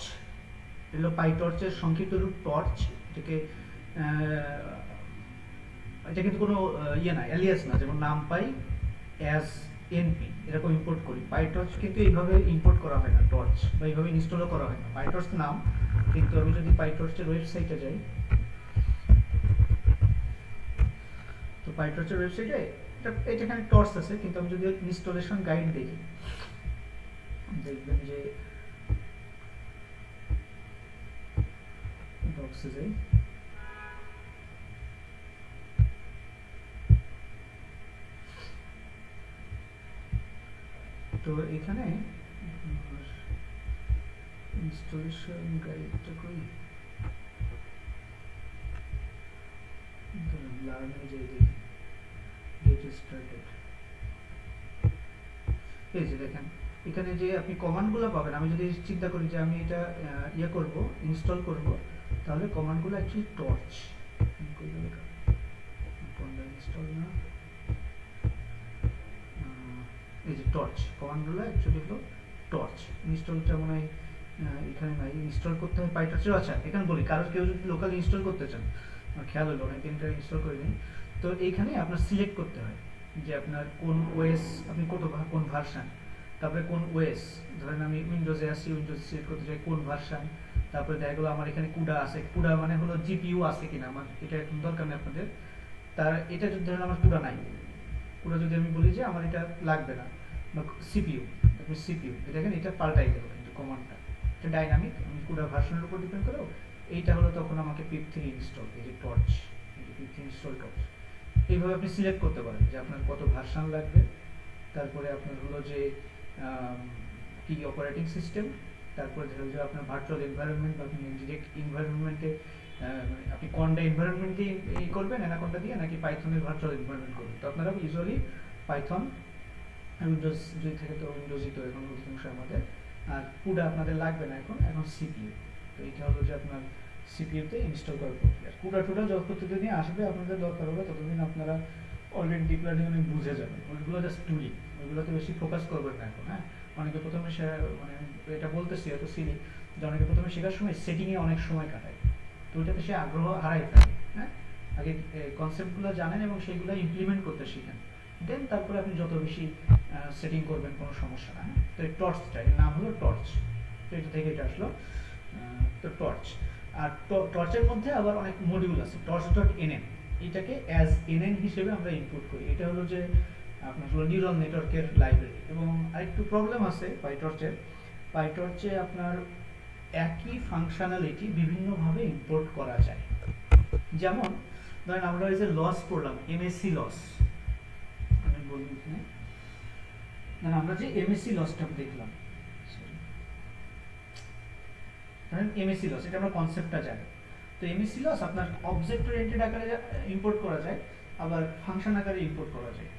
এগুলো পাইটর্চের সংক্ষিপ্ত রূপ টর্চ। এটাকে এটা কিন্তু কোনো ইয়ে না, এলিয়াস না, যেমন নাম পাই অ্যাজ এনপি এরকম ইম্পোর্ট করি। পাইটর্চ কিন্তু এইভাবে ইম্পোর্ট করা হয় না, টর্চ বা এইভাবে ইনস্টলও করা হয় না। পাইটর্চ নাম, কিন্তু আমি যদি পাইটর্চের ওয়েবসাইটে যাই, তো পাইটর্চের ওয়েবসাইটে এটা এখানে টর্চ আছে, কিন্তু আমি যদি ইনস্টলেশন গাইড দেখি দেখবেন যে বক্সে যাই, তো এখানে ইনস্টলেশন গাইডটা কই, লার্নে যাই দেখি, গেট স্টার্টেড। এই যে দেখেন এখানে যে আপনি কমান্ডগুলো পাবেন, আমি যদি চিন্তা করি যে আমি এটা ইয়ে করব, ইনস্টল করব, তাহলে কমান্ডগুলো অ্যাকচুয়ালি টর্চ, ইনস্টল না, এই যে টর্চ কমান্ডগুলো অ্যাকচুয়ালি হলো টর্চ। ইনস্টলটা মনে হয় এখানে নাই, ইনস্টল করতে হয় পাইটর্চের। আচ্ছা এখানে বলি, কারণ কেউ যদি লোকাল ইনস্টল করতে চান, আমার খেয়াল হলো অনেক দিনটা ইনস্টল করে নিই, তো এইখানে আপনার সিলেক্ট করতে হয় যে আপনার কোন ওএস, আপনি কোন ভার্সন, তারপরে কোন ওএস, ধরেন আমি উইন্ডোজে আছি, উইন্ডোজ সিলেক্ট করতে চাই কোন ভার্সন, তারপরে দেখা গেলো আমার এখানে কুডা আছে, কুডা মানে হলো জিপিইউ আছে কিনা, আমার এটা এখন দরকার নেই আপনাদের। তার এটা যদি ধরেন আমার কুডা নাই, কুডা যদি আমি বলি যে আমার এটা লাগবে না, বা সিপিইউ, আপনি সিপিইউ দেখেন এটা পাল্টাই গেল কিন্তু কমান্ডটা, এটা ডাইনামিক, আমি কুডা ভার্সনের উপর ডিপেন্ড করেও এইটা হলো তখন আমাকে পিপ3 ইনস্টল, এই যে টর্চ, এই যে পিপ3 ইনস্টল টর্চ। এইভাবে আপনি সিলেক্ট করতে পারেন যে আপনার কত ভার্সন লাগবে, তারপরে আপনার হলো যে কি অপারেটিং সিস্টেম, তারপরে ধরুন যে আপনার ভার্চুয়াল এনভায়রনমেন্ট বা আপনি ডিরেক্ট এনভায়রনমেন্টে মানে আপনি কোনটা এনভায়রনমেন্ট দিয়ে এই করবেন, অ্যানাকোন্ডা দিয়ে নাকি পাইথনের ভার্চুয়াল এনভায়রনমেন্ট করবেন। তো আপনারা ইউজুয়ালি পাইথন, উইন্ডোজ যদি থাকে তো উইন্ডোজই তো এখন অধিকাংশ আমাদের, আর কুডা আপনাদের লাগবে না এখন, এখন সিপিইউ। তো এটা হলো যে আপনার সিপিইউতে ইনস্টল করার প্রক্রিয়া। কুডা টুডা যতদিনই আসবে আপনাদের দরকার হবে ততদিন আপনারা অলরেডি ডিপ লার্নিং অনেক বুঝে যাবেন, ওইগুলো জাস্ট টুলিং, ওইগুলোতে বেশি ফোকাস করবেন না এখন। হ্যাঁ, অনেকে প্রথমে মানে এটা বলতেছি এত সিলি, যে অনেকে প্রথমে শেখার সময় সেটিংয়ে অনেক সময় কাটায়, তো ওইটাতে সে আগ্রহ হারাই ফেলে। হ্যাঁ, আগে কনসেপ্টগুলো জানেন এবং সেইগুলো ইমপ্লিমেন্ট করতে শিখেন, দেন তারপরে আপনি যত বেশি সেটিং করবেন কোনো সমস্যা না। তো এই টর্চটা, এর নাম হলো টর্চ, তো এটা থেকে এটা আসলো। তো টর্চ, আর টর্চের মধ্যে আবার অনেক মডিউল আছে, টর্চ ডট এনএন, এটাকে অ্যাজ এনএন হিসেবে আমরা ইনপুট করি। এটা হলো যে আপনার হলো নিউরাল নেটওয়ার্কের লাইব্রেরি। এবং আরেকটু প্রবলেম আছে পাইটর্চে আপনার একই ফাংশনালিটি বিভিন্নভাবে ইম্পোর্ট করা যায়। যেমন ধরেন আমরা এই যে লস করলাম, এমএসসি লস, আমি বলি এখানে, ধরেন আমরা যে এমএসসি লসটা দেখলাম, ধরেন এমএসসি লস, এটা আমরা কনসেপ্টটা জানি। তো এমএসসি লস আপনার অবজেক্ট ওরিয়েন্টেড আকারে ইম্পোর্ট করা যায়, আবার ফাংশন আকারে ইম্পোর্ট করা যায়।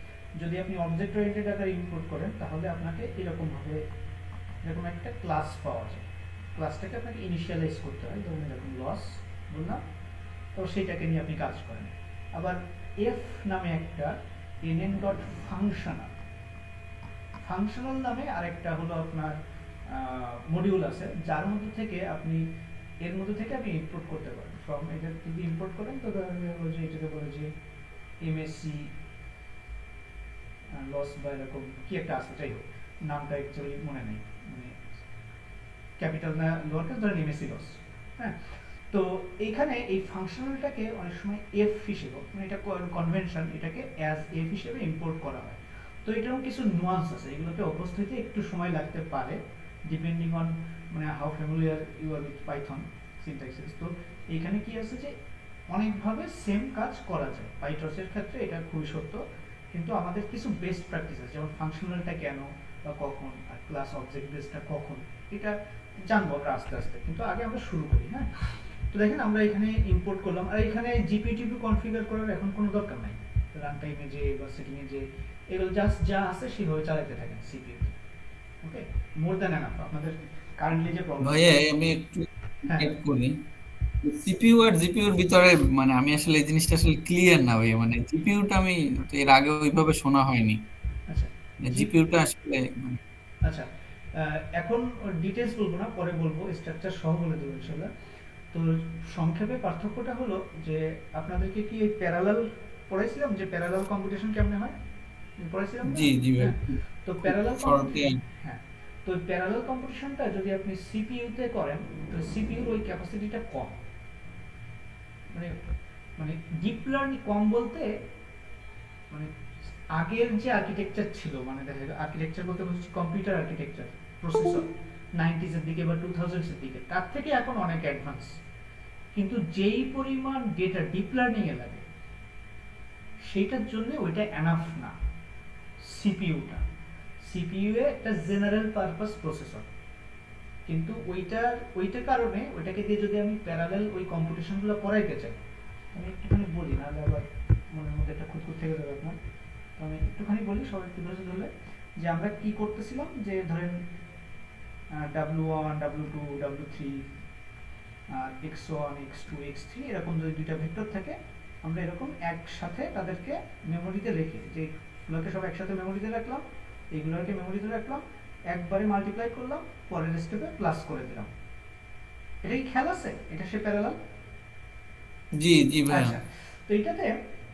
যদি আপনি অবজেক্ট ওরিয়েন্টেড আকারে ইম্পোর্ট করেন তাহলে আপনাকে এরকম ভাবে এরকম একটা ক্লাস পাওয়া যায়, ক্লাসটাকে আপনাকে ইনিশিয়ালাইজ করতে হয়, ধরুন এরকম লস বললাম, তো সেইটাকে নিয়ে আপনি কাজ করেন। আবার এফ নামে একটা এনএন ডট ফাংশনাল, ফাংশনাল নামে আরেকটা হলো আপনার মডিউল আছে, যার মধ্যে থেকে আপনি ইম্পোর্ট করতে পারেন। ফ্রম এটা যদি ইম্পোর্ট করেন তো এটাকে বলে যে এমএসসি লস বা এরকম কি একটা আছে, যাই হোক নামটা অ্যাকচুয়ালি মনে নেই, মানে ক্যাপিটাল না লোয়ার কেস, ধরেন এমএসসি লস। হ্যাঁ, তো এইখানে এই ফাংশনালটাকে অনেক সময় এফ হিসেবে, মানে এটা কনভেনশন, এটাকে অ্যাজ এফ হিসেবে ইম্পোর্ট করা হয়। তো এটারও কিছু নুয়ান্স আছে, এগুলোতে অভ্যস্ত হতে একটু সময় লাগতে পারে, ডিপেন্ডিং অন মানে how familiar you are with Python syntaxes. তো এইখানে কি আছে যে অনেকভাবে সেম কাজ করা যায়, পাইটর্চের ক্ষেত্রে এটা খুবই সত্য, কিন্তু আমাদের কিছু বেস্ট প্র্যাকটিস আছে, যেমন ফাংশনালটা কেন বা কখন, আর ক্লাস অবজেক্ট বেসটা কখন, এটা জানবো আমরা আস্তে আস্তে, কিন্তু আগে আমরা শুরু করি। হ্যাঁ, তো দেখেন আমরা এখানে ইম্পোর্ট করলাম, আর এখানে জিপিটিপি কনফিগার করার এখন কোনো দরকার নাই, রান টাইমে যে বা সেটিংয়ে যে, এগুলো জাস্ট যা আছে সেভাবে চালাতে থাকেন সিপিইউ। ওকে, মোর দ্যান এনাফ আপনাদের কারেন্টলি যে প্রবলেম। ভাইয়া আমি একটু হ্যাঁ এড করি, সিপিইউ আর জিপিইউর ভিতরে মানে আমি আসলে এই জিনিসটা আসলে ক্লিয়ার না ভাই, মানে জিপিইউটা আমি তো এর আগে ওইভাবে শোনা হয়নি, আচ্ছা, জি, জিপিইউটা আসলে মানে আচ্ছা, এখন ডিটেলস বলবো না, পরে বলবো, স্ট্রাকচার সহ বলে দেবো ইনশাল্লাহ। তো সংক্ষেপে পার্থক্যটা হলো যে আপনাদেরকে কি এই প্যারালাল পড়াইছিলাম, যে প্যারালাল কম্পিটিশন কেমনে হয়, পড়াইছিলাম না? জি জি ভাই, হ্যাঁ, তো খুব প্যারালাল শর্টে। কম্পিটিশন, হ্যাঁ, তো প্যারালাল কম্পিটিশনটা যদি আপনি সিপিইউতে করেন, তো সিপিইউর ওই ক্যাপাসিটিটা কম, মানে মানে ডিপ লার্নিং কম বলতে, মানে আগের যে আর্কিটেকচার ছিল, মানে দেখা যায় আর্কিটেকচার বলতে বলছি কম্পিউটার আর্কিটেকচার, প্রসেসর 90s এর দিকে বা 2000s এর দিকে, তার থেকে এখন অনেক অ্যাডভান্স। কিন্তু যেই পরিমাণ ডেটা ডিপ লার্নিং এ লাগে, সেইটার জন্য ওইটা এনাফ না। সিপিইউটা, সিপিইউ এ একটা জেনারেল পারপাস প্রসেসর, কিন্তু ওইটার কারণে ওইটাকে দিয়ে যদি আমি প্যারালাল ওই কম্পিটিশনগুলো করাইতে চাই, আমি একটুখানি বলি, নাহলে আবার মনের মধ্যে একটা খুঁতখুত থেকে যাবে আপনার। তো আমি একটুখানি বলি, সবাই একটু ধৈর্য ধরলে, যে আমরা কি করতেছিলাম, যে ধরেন W1 W2 W3 আর x1 x2 x3 এরকম যদি দুইটা ভেক্টর থাকে, আমরা এরকম একসাথে তাদেরকে মেমোরিতে রেখে, যে এগুলোকে সব একসাথে মেমোরিতে রাখলাম, এইগুলোকে মেমোরিতে রাখলাম, একবারে মাল্টিপ্লাই করলাম, পরের স্টেপে প্লাস করে দিলাম। এটা কি খেয়াল আছে? এটা সে প্যারালাল। জি জি ভাইয়া। আচ্ছা, তো এটাতে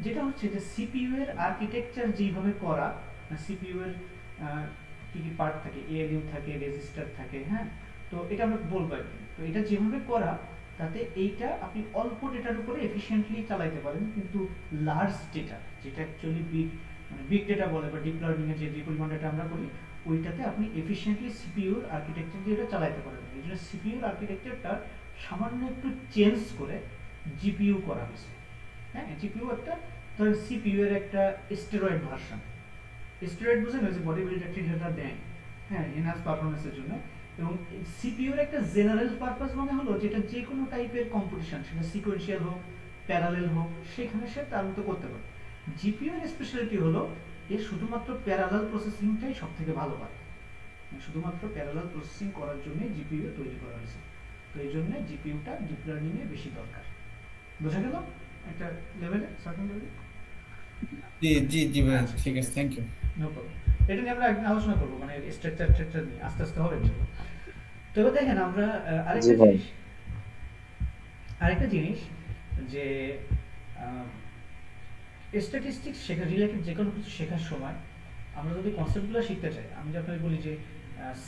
যেটা হচ্ছে যে সিপিইউ এর আর্কিটেকচার যেভাবে করা, সিপিইউ এর কি কি পার্ট থাকে, এএলইউ থাকে, রেজিস্টার থাকে, হ্যাঁ, তো এটা আমরা বলবো একদিন। তো এটা যেভাবে করা, তাতে এইটা আপনি অল্প ডেটার উপরে এফিশিয়েন্টলি চালাইতে পারেন, কিন্তু লার্জ ডেটা, যেটা অ্যাকচুয়ালি বিগ, মানে বিগ ডেটা বলে বা ডিপ লার্নিং এর যে পরিমাণ ডেটা আমরা করি, ওইটাতে আপনি এফিশিয়েন্টলি সিপিইউর আর্কিটেকচার দিয়ে এটা চালাইতে পারেন। এই জন্য সিপিইউর আর্কিটেকচারটা সামান্য একটু চেঞ্জ করে জিপিইউ করা হয়েছে। হ্যাঁ, জিপিইউ একটা, ধরেন সিপিইউ এর একটা স্টেরয়েড ভার্সন। স্টেরয়েড বুঝেন, ওই যে বডি বিল্ডার ট্রিগারটা দেয়, হ্যাঁ, এনহান্স পারফরম্যান্সের জন্য। এবং সিপিইউ এর একটা জেনারেল পারপাস মানে হলো, যেটা যে কোনো টাইপের কম্পিটিশন, সেটা সিকোয়েন্সিয়াল হোক, প্যারালেল হোক, সেখানে সে তার মতো করতে পারে। জিপিইউ এর স্পেশালিটি হলো, এর শুধুমাত্র প্যারালাল প্রসেসিংটাই সব থেকে ভালো পারে, মানে শুধুমাত্র প্যারালাল প্রসেসিং করার জন্য জিপিইউ তৈরি করা হয়েছে। তো এই জন্য জিপিইউটা ডিপ লার্নিং এ বেশি দরকার। বোঝা গেল একটা লেভেলে, সার্টেন লেভেলে? জি জি জি ভাইয়া, আচ্ছা, ঠিক ঠিক আছে, আছে, থ্যাংক ইউ। No problem. এটা নিয়ে আমরা একদিন আলোচনা করবো, মানে স্ট্রাকচার ট্রাকচার নিয়ে আস্তে আস্তে হবে ইনশাআল্লাহ। তো এবার দেখেন আমরা জি আরেকটা ভাই। জিনিস, আরেকটা জিনিস, যে স্ট্যাটিস্টিক্স শেখা রিলেটেড যে কোনো কিছু শেখার সময় আমরা যদি কনসেপ্টগুলো শিখতে চাই, আমি যে আপনাকে বলি যে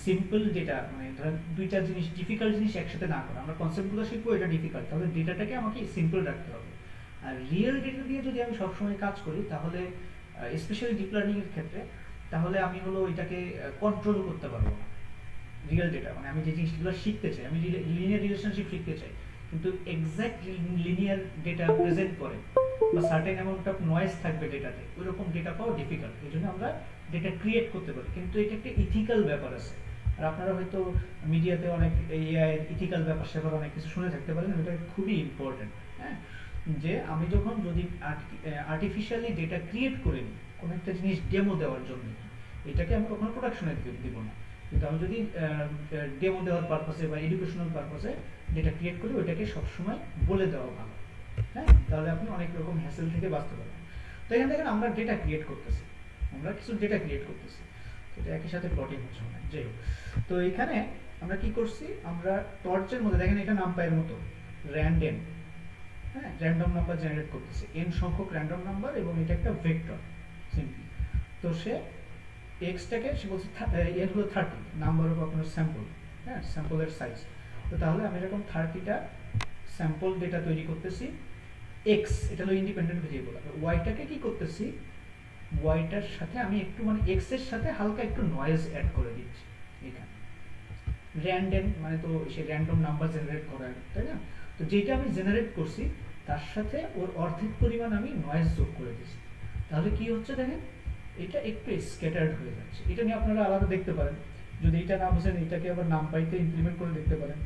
সিম্পল ডেটা, মানে ধরেন দুইটা জিনিস, ডিফিকাল্ট জিনিস একসাথে না করে আমরা কনসেপ্টগুলো শিখবো, এটা ডিফিকাল্ট, তাহলে ডেটাটাকে আমাকে সিম্পল রাখতে হবে। আর রিয়েল ডেটা দিয়ে যদি আমি সবসময় কাজ করি, তাহলে স্পেশালি ডিপ লার্নিং এর ক্ষেত্রে, তাহলে আমি হলো এটাকে কন্ট্রোল করতে পারবো না। রিয়েল ডেটা মানে আমি যে জিনিসগুলো শিখতে চাই, আমি লিনিয়ার রিলেশনশিপ শিখতে চাই, কিন্তু এক্সাক্ট লিনিয়ার ডেটা প্রেজেন্ট করে বা সার্টেন অ্যামাউন্ট অফ নয়েজ থাকবে ডেটাতে, ওইরকম ডেটা পাওয়া ডিফিকাল্ট। এই জন্য আমরা ডেটা ক্রিয়েট করতে পারি, কিন্তু এটা একটা ইথিক্যাল ব্যাপার আছে। আর আপনারা হয়তো মিডিয়াতে অনেক এআই ইথিক্যাল ব্যাপার স্যাপার অনেক কিছু শুনে থাকতে পারেন, এটা খুবই ইম্পর্টেন্ট। হ্যাঁ, যে আমি যখন যদি আর্টিফিশিয়ালি ডেটা ক্রিয়েট করে নিই কোনো একটা জিনিস ডেমো দেওয়ার জন্য, এটাকে আমি কখনো প্রোডাকশনে দিব না। কিন্তু আমি যদি ডেমো দেওয়ার পারপাসে বা এডুকেশনাল পারপাসে ডেটা ক্রিয়েট করি, ওইটাকে সবসময় বলে দেওয়া ভালো। হ্যাঁ, তাহলে আপনি অনেক রকম হ্যাসেল থেকে বাঁচতে পারবেন। তো এখানে দেখেন আমরা ডেটা ক্রিয়েট করতেছি, আমরা কিছু ডেটা ক্রিয়েট করতেছি, এটা একই সাথে প্লটিং হচ্ছে মনে হয়, যাই হোক। তো এখানে আমরা কি করছি, আমরা টর্চের মধ্যে দেখেন এটা নামপাইয়ের মতো র্যান্ডম, হ্যাঁ, র্যান্ডম নাম্বার জেনারেট করতেছে, n সংখ্যক র্যান্ডম নাম্বার, এবং এটা একটা ভেক্টর সিম্পলি। তো সে এক্সটাকে সে বলছে এর হলো 30 নাম্বার অফ আপনার স্যাম্পল, হ্যাঁ, স্যাম্পলের সাইজ। তো তাহলে আমি এরকম 30টা স্যাম্পল ডেটা তৈরি করতেছি। এক্স এটা হলো ইন্ডিপেন্ডেন্ট ভেরিয়েবল, আর ওয়াইটাকে কি করতেছি, ওয়াইটার সাথে আমি একটু মানে এক্স এর সাথে হালকা একটু নয়েজ অ্যাড করে দিচ্ছি এখানে। র্যান্ডম মানে তো সে র্যান্ডম নাম্বার জেনারেট করা, তাই না? তো যেটা আমি জেনারেট করছি তার সাথে ওর অর্ধেক পরিমাণ আমি নয়েজ যোগ করে দিচ্ছি। তাহলে কি হচ্ছে দেখেন, এটা একটু স্ক্যাটার্ড হয়ে যাচ্ছে। এটা নিয়ে আপনারা আলাদা দেখতে পারেন, যদি এটা না বুঝেন এটাকে আবার নামপাইতে ইমপ্লিমেন্ট করে দেখতে পারেন,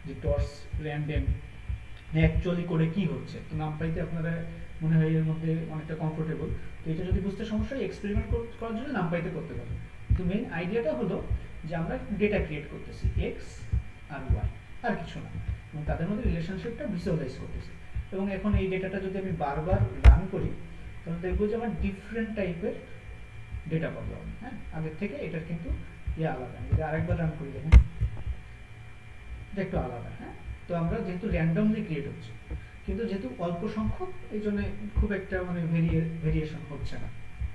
যে টর্চ র্যান্ডম অ্যাকচুয়ালি করে কি হচ্ছে। তো নামপাইতে আপনারা মনে হয় এর মধ্যে অনেকটা কমফোর্টেবল। তো এটা যদি বুঝতে সমস্যা হয়, এক্সপেরিমেন্ট করার জন্য নামপাইতে করতে পারেন। তো মেইন আইডিয়াটা হলো যে আমরা ডেটা ক্রিয়েট করতেছি এক্স আর ওয়াই, আর কিছু না, এবং তাদের মধ্যে রিলেশনশিপটা ভিজুয়ালাইজ করতেছি। এবং এখন এই ডেটাটা যদি আমি বারবার রান করি তাহলে দেখবো যে আমার ডিফারেন্ট টাইপের ডেটা পাবো আমি। হ্যাঁ, আগের থেকে এটার কিন্তু আলাদা। আমি যদি আরেকবার রান করি দেখেন এটা একটু আলাদা। হ্যাঁ, তো আমরা যেহেতু র্যান্ডমলি ক্রিয়েট হচ্ছে, কিন্তু যেহেতু অল্প সংখ্যক এই জন্য খুব একটা মানে ভেরিয়েশন হচ্ছে না।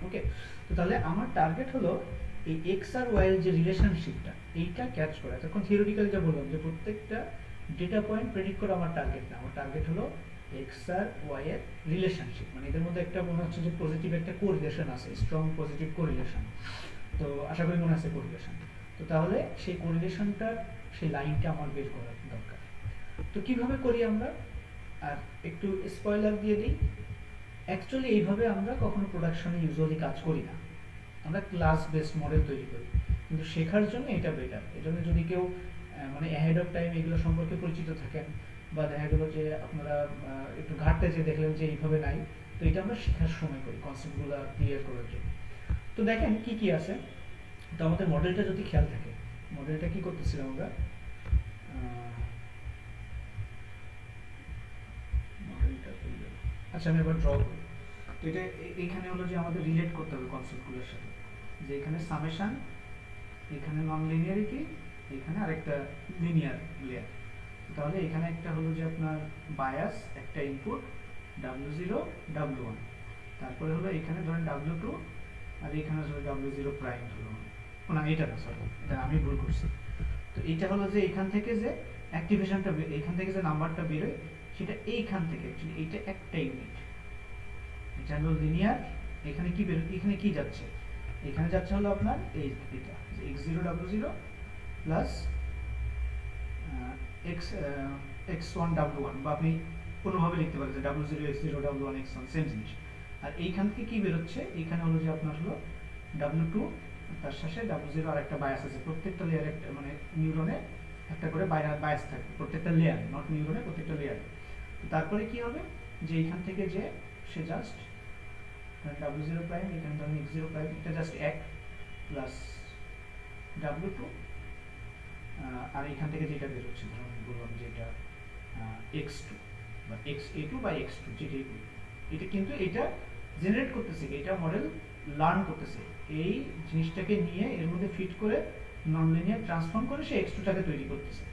ওকে, তো তাহলে আমার টার্গেট হলো এই এক্স আর ওয়াই এর যে রিলেশনশিপটা এইটা ক্যাচ করা। তখন থিওরিটিক্যালি যা বললাম যে প্রত্যেকটা ডেটা পয়েন্ট প্রেডিক্ট করা আমার টার্গেট না, আমার টার্গেট হলো এক্স আর ওয়াই এর রিলেশনশিপ। মানে এদের মধ্যে একটা মনে হচ্ছে যে পজিটিভ একটা কোরিলেশন আছে, স্ট্রং পজিটিভ কোরিলেশন। তো আশা করি মনে আছে কোরিলেশন। তো তাহলে সেই কোরিলেশনটা, সেই লাইনটা আমার বের করা দরকার। তো কিভাবে করি আমরা, আর একটু স্পয়লার দিয়ে দিই, অ্যাকচুয়ালি এইভাবে আমরা কখনো প্রোডাকশনে ইউজুয়ালি কাজ করি না, আমরা ক্লাস বেসড মডেল তৈরি করি। কিন্তু শেখার জন্য এটা বেটার। এজন্য যদি কেউ মানে অ্যাহেড অফ টাইম এগুলো সম্পর্কে পরিচিত থাকেন, বা দেখা গেলো যে আপনারা একটু ঘাটতে যে দেখলেন যে এইভাবে নাই, তো এটা আমরা শেখার সময় করি কনসেপ্টগুলো ক্লিয়ার করার জন্য। তো দেখেন কি কি আছে। তো আমাদের মডেলটা যদি খেয়াল থাকে, মডেলটা কি করতেছিলাম আমরা, আচ্ছা আমি এবার ড্র করি। তো এটা এইখানে হলো যে আমাদের রিলেট করতে হবে কনসেপ্টগুলোর সাথে, যে এখানে সামেশন, এখানে নন লিনিয়ারিটি, এখানে আরেকটা লিনিয়ার লেয়ার। তাহলে এখানে একটা হলো যে আপনার বায়াস, একটা ইনপুট W0 W1, তারপরে হলো এখানে ধরেন W2, আর এখানে হলো W0 প্রাইম হলো না, এটা না, সরি এটা আমি ভুল করছি। তো এটা হলো যে এখান থেকে যে অ্যাক্টিভেশনটা, এখান থেকে যে নাম্বারটা বেরোয় সেটা এইখান থেকে, অ্যাকচুয়ালি এইটা একটা ইউনিট। এটা হলো লিনিয়ার। এখানে কি এখানে কি যাচ্ছে, এখানে যাচ্ছে হলো আপনার এই এটা x0 w0 plus x1 w1, বা আপনি কোনোভাবে লিখতে পারেন যে w0 x0 w1 x1 same জিনিস। আর এইখান থেকে কি বেরোচ্ছে, এইখানে হলো যে আপনার হলো w2, তার শেষে w0 আর একটা বায়াস আছে। প্রত্যেকটা লেয়ারে একটা মানে নিউরনে একটা করে বায়াস থাকে, প্রত্যেকটা লেয়ারে, নট নিউরনে, প্রত্যেকটা লেয়ারে। তারপরে কি হবে যে এইখান থেকে যে সে জাস্ট W0 প্রাইম, এখানে ধরুন x0 প্রাইম, এটা জাস্ট 1 প্লাস W2, আর এখান থেকে যেটা বের হচ্ছে ধরুন বললাম যে এটা x2 বা xa2 বা x2 যেটাই বলি, এটা কিন্তু এটা জেনারেট করতেছে, এটা মডেল লার্ন করতেছে, এই জিনিসটাকে নিয়ে এর মধ্যে ফিট করে নন লিনিয়ার ট্রান্সফর্ম করে সে x2টাকে তৈরি করতেছে।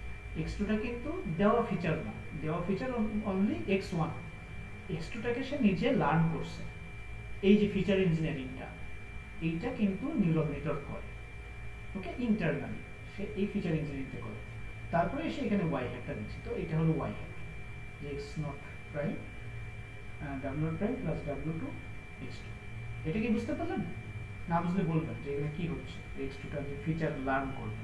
x2টা কিন্তু দেওয়া ফিচার না, দেওয়া ফিচার অনলি x1, x2টাকে সে নিজে লার্ন করছে। এই যে ফিচার ইঞ্জিনিয়ারিংটা, এইটা কিন্তু নিউরাল নেটওয়ার্ক করে। ওকে, ইন্টারনালি সে এই ফিচার ইঞ্জিনিয়ারিংটা করে, তারপরে সে এখানে ওয়াই হ্যাটটা দিচ্ছে। তো এটা হলো ওয়াই হ্যাট, যে x not prime w0 prime plus w2 x2। এটা কি বুঝতে পারলেন? না বুঝলে বলবেন যে এখানে কি হচ্ছে, x2টা যে ফিচার লার্ন করবে।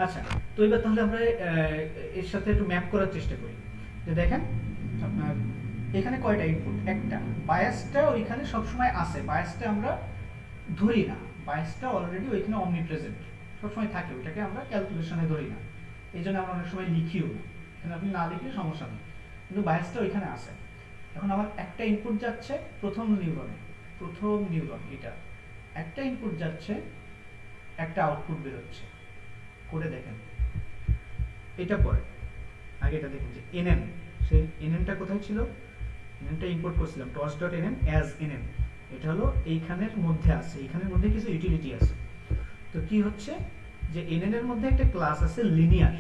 আচ্ছা, তো এবার তাহলে আমরা এর সাথে একটু ম্যাপ করার চেষ্টা করি। যে দেখেন আপনার এখানে কয়টা ইনপুট, একটা। বায়াসটা ওইখানে সবসময় আসে, বায়াসটা আমরা ধরি না, বায়াসটা অলরেডি ওইখানে অমনিপ্রেজেন্ট, সবসময় থাকে, ওইটাকে আমরা ক্যালকুলেশনে ধরি না, এই জন্য আমরা অনেক সময় লিখিও না। এখানে আপনি না লিখলে সমস্যা নেই, কিন্তু বায়াসটা ওইখানে আসে। এখন আমার একটা ইনপুট যাচ্ছে প্রথম নিউরনে, প্রথম নিউরন এটা, একটা ইনপুট যাচ্ছে, একটা আউটপুট বেরোচ্ছে। করে দেখেন এটা পরে, আগে এটা দেখেন যে nn, সেই nn-টা কোথায় ছিল, nn-টা ইম্পোর্ট করছিলাম toss.nn as nn, এটা হলো এইখানের মধ্যে আছে, এইখানের মধ্যে কিছু ইউটিলিটি আছে। তো কি হচ্ছে যে nn এর মধ্যে একটা ক্লাস আছে লিনিয়ার,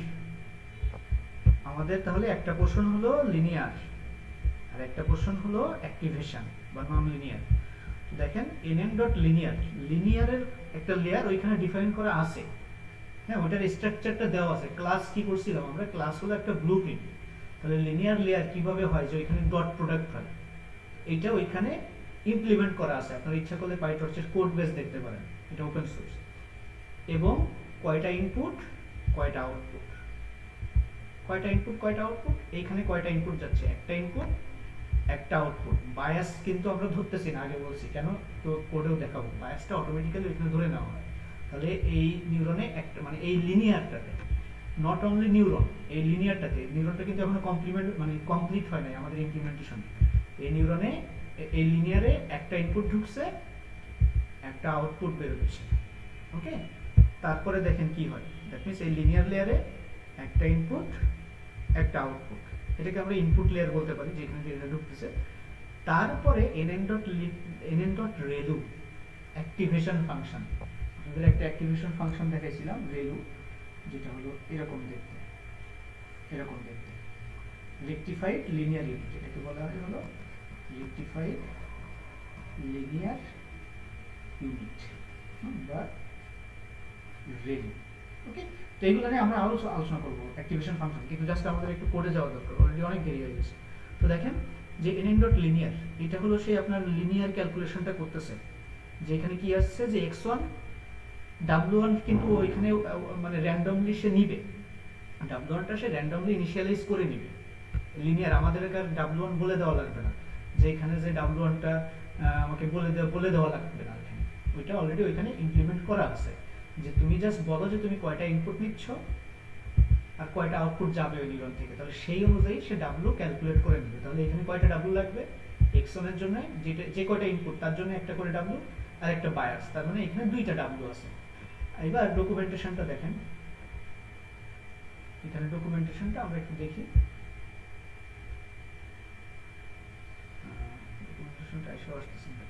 আমাদের তাহলে একটা পোরশন হলো লিনিয়ার আর একটা পোরশন হলো অ্যাক্টিভেশন বা নন লিনিয়ার। দেখেন nn.linear, লিনিয়ারের একটা লেয়ার ওইখানে ডিফাইন করা আছে। হ্যাঁ, ওটার স্ট্রাকচারটা দেওয়া আছে। ক্লাস কি করছিলাম আমরা, ক্লাস হলো একটা ব্লুপ্রিন্ট। তাহলে লিনিয়ার লেয়ার কিভাবে হয়, যে ওইখানে ডট প্রোডাক্ট হয়, এইটা ওইখানে ইমপ্লিমেন্ট করা আছে। আপনারা ইচ্ছা করলে পাইটর্চের কোড বেস দেখতে পারেন, এটা ওপেন সোর্স। এবং কয়টা ইনপুট, কয়টা আউটপুট, কয়টা ইনপুট, কয়টা আউটপুট, এইখানে কয়টা ইনপুট যাচ্ছে, একটা ইনপুট, একটা আউটপুট। বায়াস কিন্তু আমরা ধরতেছি না, আগে বলছি কেন, তো কোডেও দেখাবো। বায়াসটা অটোমেটিক্যালি ওইখানে ধরে নেওয়া হয়। তাহলে এই নিউরনে একটা মানে এই লিনিয়ারটাতে, নট অনলি নিউরন, এই লিনিয়ারটাতে, নিউরনটা কিন্তু এখনো কমপ্লিট হয় নাই আমাদের ইমপ্লিমেন্টেশন। এই নিউরনে, এই লিনিয়ারে একটা ইনপুট ঢুকছে, একটা আউটপুট বের হচ্ছে। ওকে, তারপরে দেখেন কি হয়, দ্যাট মিন্স এই লিনিয়ার লেয়ারে একটা ইনপুট একটা আউটপুট, এটাকে আমরা ইনপুট লেয়ার বলতে পারি যেখানে ডেটা ঢুকতেছে। তারপরে nn.relu অ্যাক্টিভেশন ফাংশন, আমাদের একটা অ্যাক্টিভেশন ফাংশন দেখাইছিলাম রেলু, যেটা হলো এরকম দেখতে রেকটিফাইড লিনিয়ার ইউনিট, যেটাকে বলা হয় হলো রেকটিফাইড লিনিয়ার ইউনিট বা রেলু। ওকে, তো এইগুলো নিয়ে আমরা আরো আলোচনা করবো অ্যাক্টিভেশন ফাংশন, কিন্তু জাস্ট আমাদের একটু কোডে যাওয়া দরকার, অলরেডি অনেক দেরি হয়ে গেছে। তো দেখেন যে nn.linear এটা হলো সেই আপনার লিনিয়ার ক্যালকুলেশনটা করতেছে, যে এখানে কি আসছে যে x1 w1 কিন্তু ওইখানে মানে র্যান্ডমলি সে নিবে, w1টা সে র্যান্ডমলি ইনিশিয়ালাইজ করে নিবে লিনিয়ার, আমাদের আর w1 বলে দেওয়া লাগবে না, যে এখানে যে w1টা আমাকে বলে দেওয়া লাগবে না, এখানে ওইটা অলরেডি ওইখানে ইমপ্লিমেন্ট করা আছে, যে তুমি জাস্ট বলো যে তুমি কয়টা ইনপুট নিচ্ছ আর কয়টা আউটপুট যাবে ওই নিউরন থেকে, তাহলে সেই অনুযায়ী সে w ক্যালকুলেট করে নেবে। তাহলে এখানে কয়টা w লাগবে, x1 এর জন্য যে কয়টা ইনপুট তার জন্য একটা করে w আর একটা বায়াস, তার মানে এখানে দুইটা w আছে। এবার ডকুমেন্টেশনটা দেখেন, এখানে ডকুমেন্টেশনটা আমরা একটু দেখি, ডকুমেন্টেশনটা এসে আসতেছে না,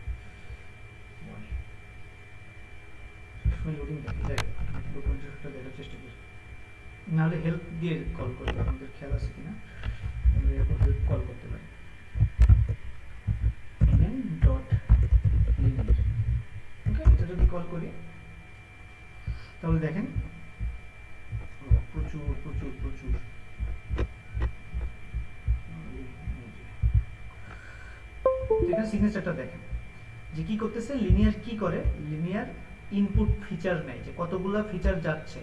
সবসময় লোডিং দেখে যাই, ডকুমেন্টেশনটা দেখার চেষ্টা করি, নাহলে হেল্প দিয়ে কল করবে, আমাদের খেয়াল আছে কিনা আমরা এরকম হেল্প কল করতে পারি। nn.linear ওকে, এটা যদি কল করি তাহলে দেখেন প্রচুর প্রচুর প্রচুর এখানে সিগনেচারটা দেখেন যে কি করতেছে, লিনিয়ার কি করে, লিনিয়ার ইনপুট ফিচার নেয় যে কতগুলা ফিচার যাচ্ছে,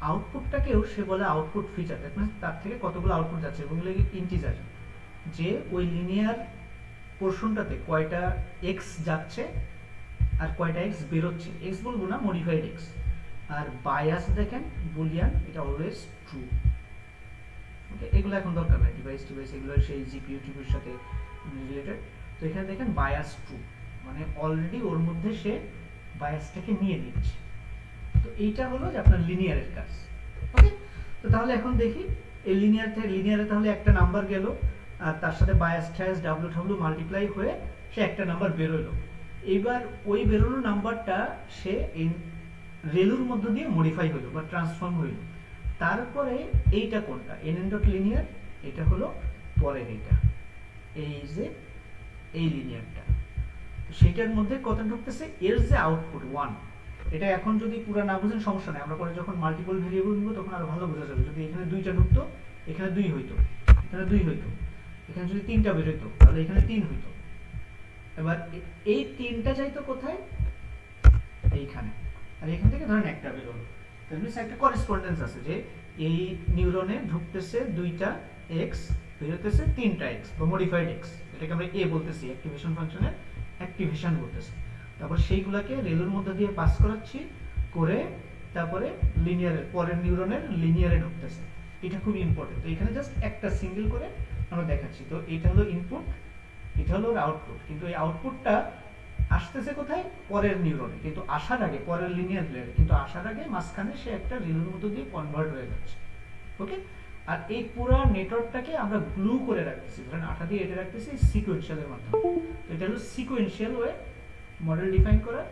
আউটপুটটাকেও সে বলে আউটপুট ফিচার, দ্যাট মিন্স তার থেকে কতগুলো আউটপুট যাচ্ছে এবং এগুলো ইন্টিজার, যে ওই লিনিয়ার পোরশনটাতে কয়টা এক্স যাচ্ছে আর কয়টা এক্স বেরোচ্ছে, এক্স বলবো না, মডিফাইড এক্স। আর বায়াস দেখেন বুলিয়ান, এটা অলওয়েজ ট্রু। ওকে, এগুলো এখন দরকার নাই, ডিভাইস এগুলো সেই জিপিইউ টিপিউর সাথে রিলেটেড। তো এখানে দেখেন বায়াস ট্রু, মানে অলরেডি ওর মধ্যে সে বায়াসটাকে নিয়ে নিচ্ছে। তো এইটা হলো যে আপনার লিনিয়ারের কাজ। ওকে, তো তাহলে এখন দেখি এই লিনিয়ারে তাহলে একটা নাম্বার গেল আর তার সাথে বায়াস ট্যাস ডাব্লিউ মাল্টিপ্লাই হয়ে সে একটা নাম্বার বেরোলো। এবার ওই বেরোনো নাম্বারটা সে এই রেলুর মধ্য দিয়ে মডিফাই হলো বা ট্রান্সফর্ম হইল। তারপরে এইটা কোনটা, nn.linear, এটা হলো পরের এইটা, এই যে এই লিনিয়ারটা, সেটার মধ্যে কত ঢুকতেছে, এর যে আউটপুট 1, এটা এখন যদি পুরো না বুঝেন সমস্যা নেই, আমরা পরে যখন মাল্টিপল ভেরিয়েবল নিব তখন আরো ভালো বোঝা যাবে। যদি এখানে 2টা ঢুকতো, এখানে 2 হইতো, এখানে 2 হইতো, এখানে যদি 3টা বের হইতো তাহলে এখানে 3 হইতো। এবার এই 3টা যাইতো কোথায়, এইখানে, আর এখান থেকে ধরেন একটা বের হলো, তার মানে একটা করেসপন্ডেন্স আছে যে এই নিউরনে ঢুকতেছে 2টা x, বের হইতেছে 3টা x বা মডিফাইড x, এটাকে আমরা a বলতেছি, অ্যাক্টিভেশন ফাংশনের অ্যাক্টিভেশন বলতেছি। তারপর সেইগুলাকে রেলুর মধ্যে দিয়ে পাস করাচ্ছি করে, তারপরে লিনিয়ারের পরের নিউরনের লিনিয়ারে ঢুকতেছে। এটা খুব ইম্পর্টেন্ট। তো এখানে জাস্ট একটা সিঙ্গেল করে আমরা দেখাচ্ছি। তো এটা হলো ইনপুট, এটা হলো আউটপুট, কিন্তু এই আউটপুটটা আসতেছে কোথায়, পরের নিউরনে, কিন্তু আসার আগে পরের লিনিয়ার লেয়ারে, কিন্তু আসার আগে মাঝখানে সে একটা রেলুর মধ্যে দিয়ে কনভার্ট হয়ে যাচ্ছে। ওকে, আর এই পুরো নেটওয়ার্কটাকে আমরা গ্লু করে রাখতেছি, ধরেন আঠা দিয়ে এটা রাখতেছি সিকোয়েন্সিয়ালের মাধ্যমে। তো এটা হলো সিকোয়েন্সিয়াল ওয়ে মডেল ডিফাইন করা,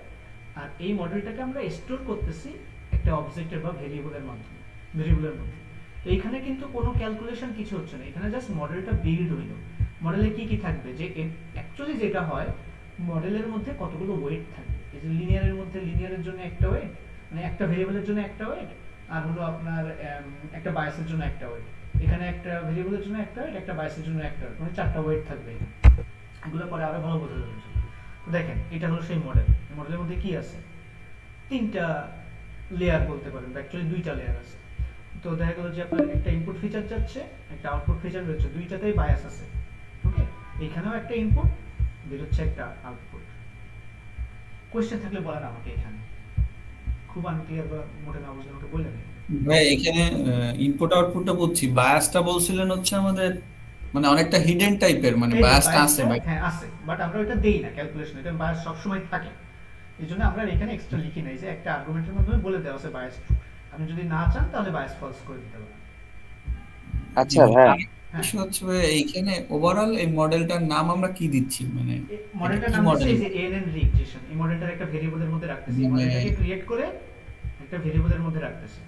আর এই মডেলটাকে আমরা স্টোর করতেছি একটা অবজেক্টের বা ভেরিয়েবলের মধ্যে। তো এখানে কিন্তু কোনো ক্যালকুলেশন কিছু হচ্ছে না, এখানে জাস্ট মডেলটা বিল্ড হইলো। মডেলে কি কি থাকবে, যে অ্যাকচুয়ালি যেটা হয় মডেলের মধ্যে কতগুলো ওয়েট থাকবে, এই যে লিনিয়ারের মধ্যে লিনিয়ারের জন্য একটা ওয়েট, মানে একটা ভেরিয়েবলের জন্য একটা ওয়েট, আর হলো আপনার একটা বায়াসের জন্য একটা ওয়েট, এখানে একটা ভেরিয়েবলের জন্য একটা ওয়েট, একটা বায়াসের জন্য একটা ওয়েট, মানে 4টা ওয়েট থাকবে। এগুলো পরে আরো ভালো বোঝা যাবে। তো দেখেন এটা হলো সেই মডেল, এই মডেলের মধ্যে কি আছে, 3টা লেয়ার বলতে পারেন, অ্যাকচুয়ালি 2টা লেয়ার আছে। তো দেখা গেল যে আপনার একটা ইনপুট ফিচার যাচ্ছে, একটা আউটপুট ফিচার বেরোচ্ছে, দুইটাতেই বায়াস আছে। ওকে, এখানেও একটা ইনপুট বেরোচ্ছে, একটা আউটপুট। কোশ্চেন থাকলে বলেন আমাকে, এখানে খুব আনক্লিয়ার বা মোটে না বুঝলে আমাকে বললেন। ভাই এখানে ইনপুট আউটপুটটা বুঝছি, বায়াসটা বলছিলেন হচ্ছে আমাদের মানে অনেকটা হিডেন টাইপের, মানে এই যে বায়াসটা আছে বায়াসটা, ভাই। হ্যাঁ আছে, বাট আমরা ওটা দেই না ক্যালকুলেশন, এটা বায়াস সবসময় থাকে। এই জন্য আমরা এখানে এক্সট্রা লিখি নাই, যে একটা আর্গুমেন্টের মাধ্যমে বলে দেওয়া আছে বায়াস ট্রু, আপনি যদি না চান তাহলে বায়াস ফলস করে দিতে পারেন। জি আচ্ছা ভাই, ভাই, আরেকটা হ্যাঁ, বিষয় হচ্ছে ভাই, এইখানে ওভারঅল এই মডেলটার নাম আমরা কি দিচ্ছি, মানে এটা মডেলটার কি নাম দিচ্ছে মডেল? এই যে এএনএন রিগ্রেশন। এই মডেলটার একটা ভেরিয়েবলের মধ্যে রাখতেছি, এই মানে মডেলটাকে ক্রিয়েট করে একটা ভেরিয়েবলের মধ্যে রাখতেছি,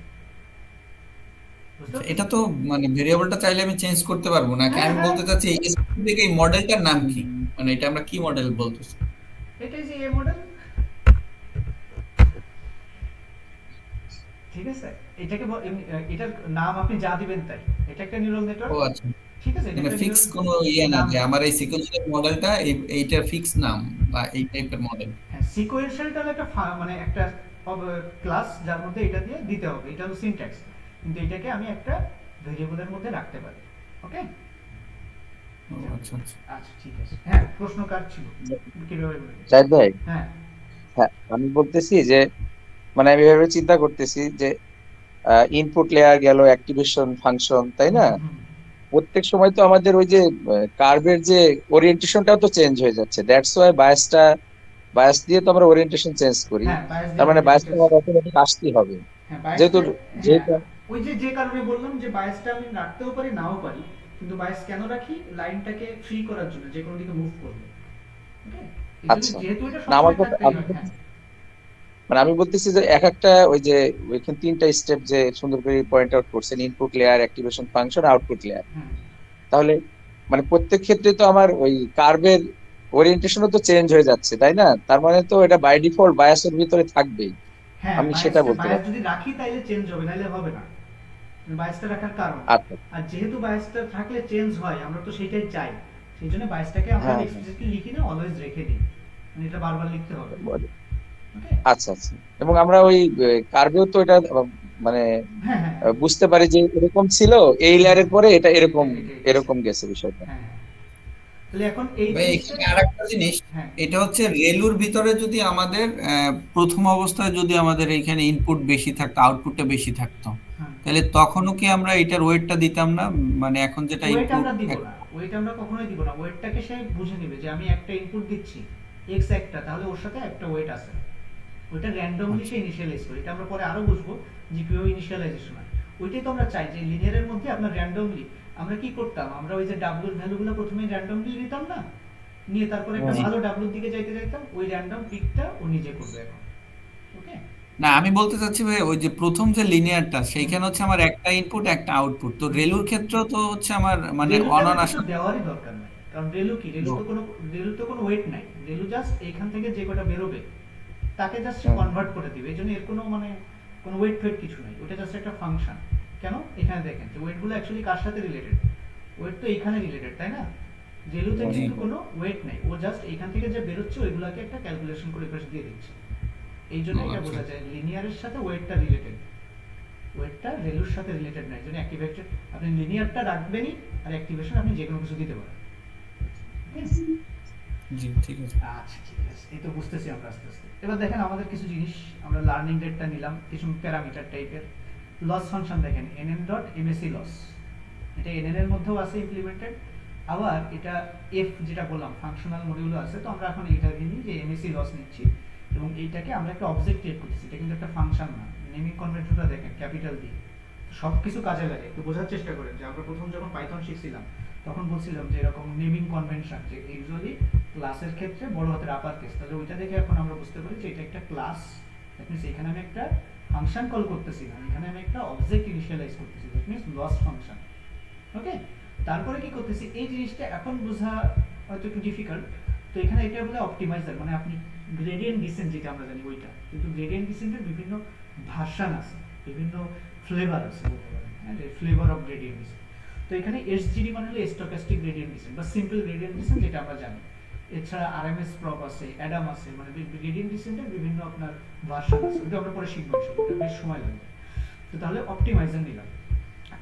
বুঝতে আচ্ছা, এটা পারছেন? তো মানে ভেরিয়েবলটা চাইলে আমি চেঞ্জ করতে পারবো নাকি? হ্যাঁ আমি হ্যাঁ, বলতে চাচ্ছি এই স্পেসিফিক এই মডেলটার নাম কি, মানে এটা আমরা কি মডেল বলতেছি? এটাই যে এ মডেল, ঠিক আছে? এটাকে এটার নাম আপনি যা দিবেন তাই। এটা একটা নিউরাল ও নেটওয়ার্ক, আচ্ছা, ঠিক আছে? এটা মানে একটা ফিক্স নিউরাল কোনো ইয়ে না নাম যে না। আমার এই সিকোয়েন্সিয়াল মডেলটা এইটার ফিক্স নাম বা এই টাইপের মডেল। হ্যাঁ, সিকোয়েন্সিয়ালটা হলো একটা মানে একটা ক্লাস যার মধ্যে এটা দিয়ে দিতে হবে, এটা হলো সিনট্যাক্স। কিন্তু এটাকে আমি একটা ভেরিয়েবলের মধ্যে রাখতে পারি। ওকে, ও আচ্ছা আচ্ছা। আচ্ছা ঠিক আছে। হ্যাঁ, প্রশ্ন কার ছিল, কিভাবে বলবো? জাহিদ ভাই, হ্যাঁ, হ্যাঁ আমি বলতেছি যে মানে আমি এভাবে চিন্তা করতেছি যে ইনপুট লেয়ার গেল, অ্যাক্টিভেশন ফাংশন, তাই হুম না? হুম হুম। প্রত্যেক সময় তো আমাদের ওই যে কার্ভের যে ওরিয়েন্টেশনটাও তো চেঞ্জ হয়ে যাচ্ছে, দ্যাটস ওয়াই বায়াস দিয়ে তো আমরা ওরিয়েন্টেশন চেঞ্জ করি। হ্যাঁ, বায়াস তার দিয়ে মানে ওরিয়েন্টেশন বায়াসটা চেঞ্জ। আমার অটোমেটিক আসতেই হবে, হ্যাঁ, যেহেতু বায়াসটা, হ্যাঁ, যেহেতু ওই যে যে কারণে বললাম যে বায়াসটা আমি রাখতেও পারি নাও পারি, কিন্তু বায়াস কেন রাখি? লাইনটাকে ফ্রি করার জন্য, যে কোনো দিকে মুভ করবে। ওকে, এই জন্য আচ্ছা, যেহেতু এটা না আমার সবসময় কথা থাকতেই আমি হয়। হ্যাঁ মানে আমি বলতেছি যে এক একটা ওই যে ওইখানে তিনটা স্টেপ যে সুন্দর করে পয়েন্ট আউট করছেন, input layer, activation function, output layer, হ্যাঁ তাহলে মানে প্রত্যেক ক্ষেত্রে তো আমার ওই কার্ভের ওরিয়েন্টেশনও তো চেঞ্জ হয়ে যাচ্ছে, তাই না? তার মানে তো এটা বাই ডিফল্ট বায়াসের ভিতরে থাকবেই, হ্যাঁ, আমি সেটা বায়াসটা, বলতে বায়াস পারছি। যদি রাখি তাইলে চেঞ্জ হবে, নাইলে হবে না। বায়াসটা রাখার কারণ, আচ্ছা, আর যেহেতু বায়াসটা থাকলে চেঞ্জ হয়, আমরা তো সেটাই চাই। সেই জন্য বায়াসটাকে আমরা হ্যাঁ হ্যাঁ, এক্সপ্লিসিটলি লিখি না, অলওয়েজ রেখে দিই, মানে এটা বারবার লিখতে হবে। ওকে, আচ্ছা আচ্ছা। এবং আমরা ওই কার্ভেও তো এটা মানে হ্যাঁ হ্যাঁ বুঝতে পারি যে এরকম ছিল, এই হ্যাঁ লেয়ারের পরে এটা এটা এরকম এটা এটা এরকম গেছে বিষয়টা। হ্যাঁ হ্যাঁ। তাহলে এখন এই ভাই জিনিসটা, এখানে আরেকটা জিনিস, হ্যাঁ এটা হচ্ছে রেলুর ভিতরে যদি আমাদের প্রথম অবস্থায় যদি আমাদের এখানে ইনপুট বেশি থাকতো, আউটপুটটা বেশি থাকতো, হ্যাঁ, তাহলে তখনও কি আমরা এটার ওয়েটটা দিতাম না? মানে এখন যেটা ওয়েট ইনপুট। আমরা দিব না, ওয়েট আমরা কখনোই দিব না। ওয়েটটাকে সে বুঝে নেবে যে আমি একটা ইনপুট দিচ্ছি এক্স একটা, তাহলে ওর সাথে একটা ওয়েট আছে। ওইটা র্যান্ডমলি আচ্ছা সে ইনিশিয়ালাইজ করে, এটা আমরা পরে আরো বুঝবো যে কিভাবে ইনিশিয়ালাইজেশন হয়। ওইটাই তো আমরা চাই যে লিনিয়ারের মধ্যে আপনার র্যান্ডমলি, আমরা কি করতাম, আমরা ওই যে ডাব্লুর ভ্যালুগুলো প্রথমে র্যান্ডমলি নিতাম না, নিয়ে তারপর একটা জি। ভালো ডাব্লুর দিকে যাইতে যাইতাম, ওই র্যান্ডম পিকটা ও নিজে করবে এখন। ওকে, না, আমি বলতে চাচ্ছি ভাই ওই যে প্রথম যে লিনিয়ারটা হুম সেইখানে হচ্ছে আমার একটা ইনপুট একটা আউটপুট, তো হুম। রেলুর ক্ষেত্রেও তো হচ্ছে আমার মানে রেলুটাতে অনন কিছু আসা। দেওয়ারই দরকার নাই, কারণ রেলু কি, রেলু তো কোনো ওয়েট নাই। রেলু জাস্ট এইখান থেকে যে কটা বেরোবে তাকে জাস্ট সে হুম, কনভার্ট করে দিবে। এই জন্য এর কোনো মানে কোনো ওয়েট ফেট কিছু নাই, ওটা জাস্ট একটা ফাংশন। কেন, এখানে দেখেন যে ওয়েটগুলো অ্যাকচুয়ালি কার সাথে রিলেটেড? ওয়েট তো এখানে রিলেটেড, তাই না? রেলুতে জি কিন্তু কোনো ওয়েট নাই, ও জাস্ট এইখান থেকে যে বেরোচ্ছে ওইগুলোকে একটা ক্যালকুলেশন করে পাশে দিয়ে দিচ্ছে। এই জন্য ও এটা আচ্ছা বোঝা যায় লিনিয়ারের সাথে ওয়েটটা রিলেটেড, ওয়েটটা রেলুর সাথে রিলেটেড নাই। জন্য অ্যাক্টিভেটেড আপনি লিনিয়ারটা রাখবেনই, আর অ্যাক্টিভেশন আপনি যে কোনো কিছু দিতে পারেন। জি ঠিক আছে। আচ্ছা ঠিক আছে, এই তো বুঝতেছি আমরা আস্তে আস্তে। এবার দেখেন আমাদের কিছু জিনিস, আমরা লার্নিং রেটটা নিলাম, কিছু প্যারামিটার টাইপের। লস ফাংশন দেখেন nn ডট msc লস, এটা nn এর মধ্যেও আছে ইমপ্লিমেন্টেড। আবার এটা f যেটা বললাম ফাংশনাল মডিউলও আছে, তো আমরা এখন এটা দিই যে msc লস নিচ্ছি, এবং এইটাকে আমরা একটা অবজেক্ট ক্রিয়েট করতেছি, এটা কিন্তু একটা ফাংশন না। নেমিং কনভেনশনটা দেখেন ক্যাপিটাল দিয়ে, সব কিছু কাজে লাগে। একটু বোঝার চেষ্টা করেন যে আমরা প্রথম যখন পাইথন শিখছিলাম তখন বলছিলাম যে এরকম নেমিং কনভেনশন, যে ইউজুয়ালি ক্লাসের ক্ষেত্রে বড় হাতের আপার কেস, তাহলে ওইটা দেখে এখন আমরা বুঝতে পারি যে এটা একটা ক্লাস। দ্যাট মিনস এখানে আমি একটা ফাংশন কল করতেছি না, এখানে আমি একটা অবজেক্ট ইনিশিয়ালাইজ করতেছি, দ্যাট মিনস লস ফাংশন। ওকে, তারপরে কি করতেছি, এই জিনিসটা এখন বোঝা হয়তো একটু ডিফিকাল্ট। তো এখানে এটা বলে অপটিমাইজার, মানে আপনি গ্রেডিয়েন্ট ডিসেন্ট যেটা আমরা জানি ওইটা, কিন্তু গ্রেডিয়েন্ট ডিসেন্টের বিভিন্ন ভার্সন আছে, বিভিন্ন ফ্লেভার আছে বলতে পারেন, হ্যাঁ, ফ্লেভার অফ গ্রেডিয়েন্ট ডিসেন্ট। তো এখানে এসজিডি মানে হলো স্ট্যাটিস্টিক গ্রেডিয়েন্ট ডিসেন্ট বা সিম্পল গ্রেডিয়েন্ট ডিসেন্ট, যেটা আমরা জানি। এছাড়া আরএমএস প্রপ আছে, অ্যাডাম আছে, মানে গ্রেডিয়েন্ট ডিসেন্টের বিভিন্ন আপনার ভার্সন আছে, ওটা আমরা পরে শিখবো, ওটা বেশ সময় লাগবে। তো তাহলে অপটিমাইজার নিলাম,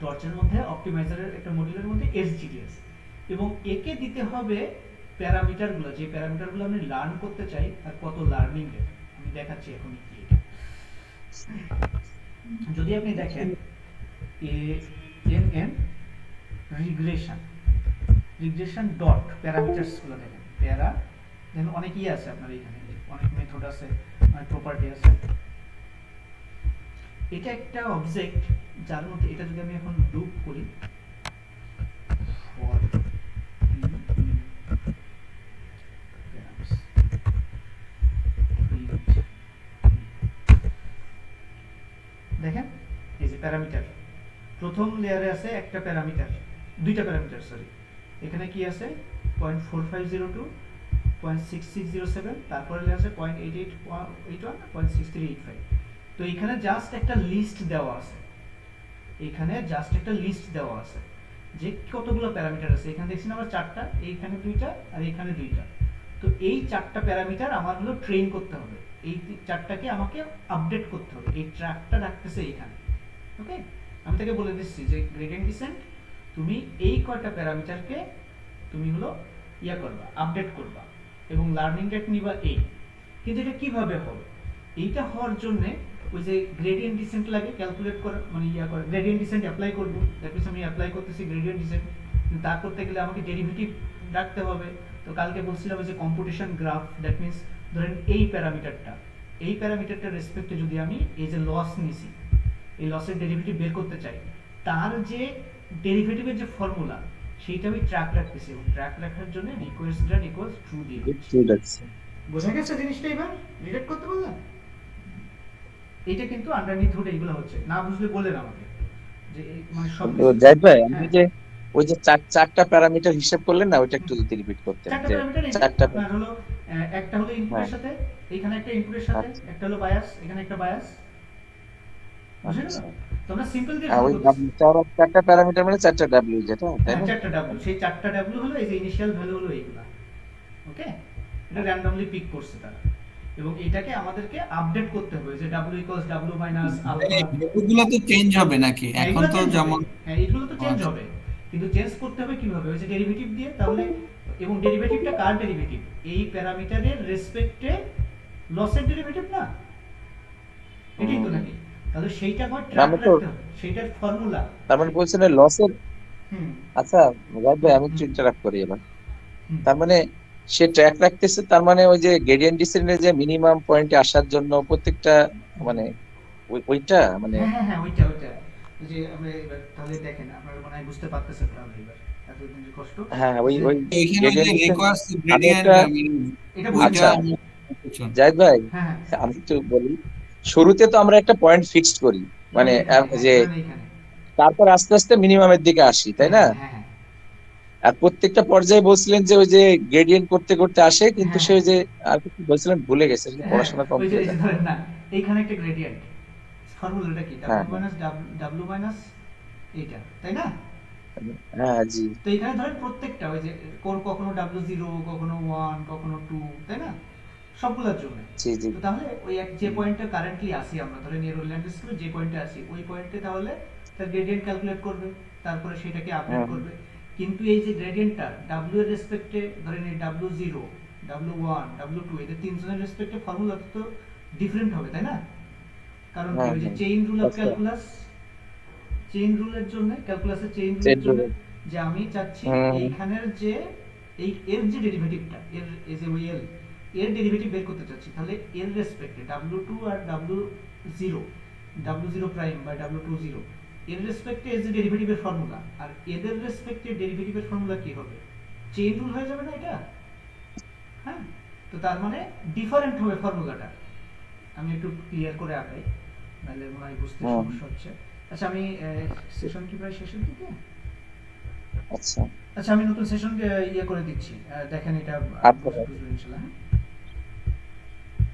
টর্চের মধ্যে অপটিমাইজারের একটা মডিউলের মধ্যে এসজিডি আছে, এবং একে দিতে হবে প্যারামিটারগুলো, যে প্যারামিটারগুলো আমি লার্ন করতে চাই আর কত লার্নিং রেট। আমি দেখাচ্ছি এখন কি এটা। যদি আপনি দেখেন ANN regression, regression dot parameters গুলো দেখেন, প্যারা দেখেন অনেক ইয়ে আছে আপনার এখানে, অনেক মেথড আছে, অনেক প্রপার্টি আছে। এটা একটা অবজেক্ট যার মধ্যে, এটা যদি আমি এখন লুপ করি, এই যে প্যারামিটার, প্রথম লেয়ারে আছে একটা প্যারামিটার, দুইটা প্যারামিটার সরি, এখানে কি আছে 0.4502, 0.6607, তারপরে লেয়ার আছে 0.8881, 0.6385। তো এখানে জাস্ট একটা লিস্ট দেওয়া আছে, এখানে জাস্ট একটা লিস্ট দেওয়া আছে যে কতগুলো প্যারামিটার আছে। এখানে দেখছি না আমরা চারটা, এইখানে দুইটা আর এখানে দুইটা। তো এই চারটা প্যারামিটার আমার হলো ট্রেন করতে হবে, এই চারটাকে আমাকে আপডেট করতে হবে, এই ট্র্যাকটা রাখতেছে এখানে। ওকে, আমি তাকে বলে দিচ্ছি যে গ্রেডিয়েন্ট ডিসেন্ট তুমি এই কয়টা প্যারামিটারকে তুমি হলো ইয়া করবা, আপডেট করবা, এবং লার্নিং রেট নিবা এই। কিন্তু এটা কিভাবে হবে? এইটা হওয়ার জন্য ওই যে গ্রেডিয়েন্ট ডিসেন্ট লাগে ক্যালকুলেট করা, মানে ইয়া করে গ্রেডিয়েন্ট ডিসেন্ট অ্যাপ্লাই করব, দ্যাট মিন্স আমি অ্যাপ্লাই করতেছি গ্রেডিয়েন্ট ডিসেন্ট, কিন্তু তা করতে গেলে আমাকে ডেরিভেটিভ রাখতে হবে। তো কালকে বলছিলাম যে কম্পুটেশন গ্রাফ, দ্যাট মিন্স ধরেন এই প্যারামিটারটার রেসপেক্টে যদি আমি এই যে লস নিছি, এই লসের ডেরিভেটিভ বের করতে চাই, তার যে ডেরিভেটিভের যে ফর্মুলা সেইটা আমি ট্র্যাক রাখতেছি, এবং ট্র্যাক রাখার জন্য রিকোয়েস্ট গ্রাড ইকুয়ালস ট্রু দিয়ে দিচ্ছি। বোঝা গেছে জিনিসটা? এবার রিলেট করতে পারলাম? এটা কিন্তু আন্ডারনিথ হুড এইগুলো হচ্ছে, না বুঝলে বলেন আমাকে যে মানে সব জাহিদ ভাই, আমি যে ওই যে চারটা প্যারামিটার হিসাব করলেন না, ওইটা একটু যদি রিপিট করতেন। চারটা প্যারামিটার, চারটা আপনার হলো একটা হলো ইনপুটের সাথে, এখানে একটা ইনপুটের সাথে, একটা হলো বায়াস, এখানে একটা বায়াস। বুঝলেন না? তোমরা সিম্পল দিয়ে ওই চারটা প্যারামিটার মানে চারটা ডাব্লিউ, যেটা তাই না? চারটা ডাব্লিউ, সেই চারটা ডাব্লিউ হলো এই যে ইনিশিয়াল ভ্যালু হলো এইগুলা। ওকে, এটা র্যান্ডমলি পিক করছে তারা, এবং এটাকে আমাদেরকে আপডেট করতে হবে যে w equals w minus alpha. এগুলো তো চেঞ্জ হবে নাকি? এখন তো যেমন হ্যাঁ, এগুলো তো চেঞ্জ হবে, কিন্তু চেঞ্জ করতে হবে কিভাবে? ওই যে ডেরিভেটিভ দিয়ে, তাহলে এবং ডেরিভেটিভটা কার ডেরিভেটিভ? এই প্যারামিটারের রেসপেক্টে লসের ডেরিভেটিভ না, এটাই তো নাকি? তাহলে সেইটা আমার ট্র্যাক রাখতে হবে, সেইটার ফর্মুলা। তার মানে বলছেন লসের। আচ্ছা জাহিদ ভাই, আমি একটু ইন্টারাপ্ট করি এবার। তার মানে সে ট্র্যাক রাখতেছে, তার মানে ওই যে গ্রেডিয়েন্ট ডিসেন্টের যে মিনিমাম পয়েন্টে আসার জন্য প্রত্যেকটা মানে ওইটা মানে হ্যাঁ ওইটা যে আমরা এবার তাহলে দেখেন, আপনারা মনে হয় বুঝতে পারতেছেন তাহলে এবার এতদিন যে কষ্ট। হ্যাঁ ওই এখানে যে রিকোয়েস্ট গ্রেডিয়েন্ট এটা আচ্ছা বুঝছেন? জাহিদ ভাই, হ্যাঁ আমি একটু বলি, শুরুতে তো আমরা একটা পয়েন্ট ফিক্সড করি, মানে যে তারপর আস্তে আস্তে মিনিমামের দিকে আসি, তাই না? আর প্রত্যেকটা পর্যায়ে বলছিলেন যে ওই যে গ্রেডিয়েন্ট করতে করতে আসে, কিন্তু সে ওই যে আর কিছু বলছিলেন ভুলে গেছে, পড়াশোনা কম হয়ে যায়। ধরেন না, এইখানে একটা গ্রেডিয়েন্ট, ফর্মুলাটা কি? w মাইনাস w মাইনাস এটা, তাই না? হ্যাঁ জি। তো এখানে ধরেন প্রত্যেকটা ওই যে কখনো w0, কখনো 1, কখনো 2, তাই না? সবগুলোর জন্য। জি জি। তো তাহলে ওই যে পয়েন্টে কারেন্টলি আসি আমরা, ধরেন এর ল্যান্ডেস করে যে পয়েন্টে আসি, ওই পয়েন্টে তাহলে তার গ্রেডিয়েন্ট ক্যালকুলেট করবে, তারপরে সেটাকে আপডেট করবে। কিন্তু এই যে গ্রেডিয়েন্টটা w এর রেসপেক্টে, ধরেন এই w0, w1, w2, এদের তিনজনের রেসপেক্টে ফর্মুলা তো ডিফারেন্ট হবে, তাই না? কারণ কি, ওই যে chain rule of calculus, chain রুলের জন্য, ক্যালকুলাসের চেইন রুলের জন্য যে আমি চাচ্ছি এইখানের যে এর যে ডেরিভেটিভটা, এর এই যে ওই এর ডেরিভেটিভ বের করতে চাচ্ছি, তাহলে এর রেসপেক্টে w2 আর w0 প্রাইম বা w20, এর রেসপেক্টে এর যে ডেরিভেটিভের ফর্মুলা, আর এদের রেসপেক্টে ডেরিভেটিভের ফর্মুলা কি হবে? চেইন রুল হয়ে যাবে না এটা? হ্যাঁ, তো তার মানে ডিফারেন্ট হবে ফর্মুলাটা। আমি একটু ক্লিয়ার করে আঁকাই, নাহলে মনে হয় বুঝতে সমস্যা হচ্ছে। আচ্ছা, আমি সেশন কি প্রায় শেষের দিকে? আচ্ছা আমি নতুন সেশন ইয়ে করে দিচ্ছি, দেখেন এটা বুঝবেন ইনশাআল্লাহ।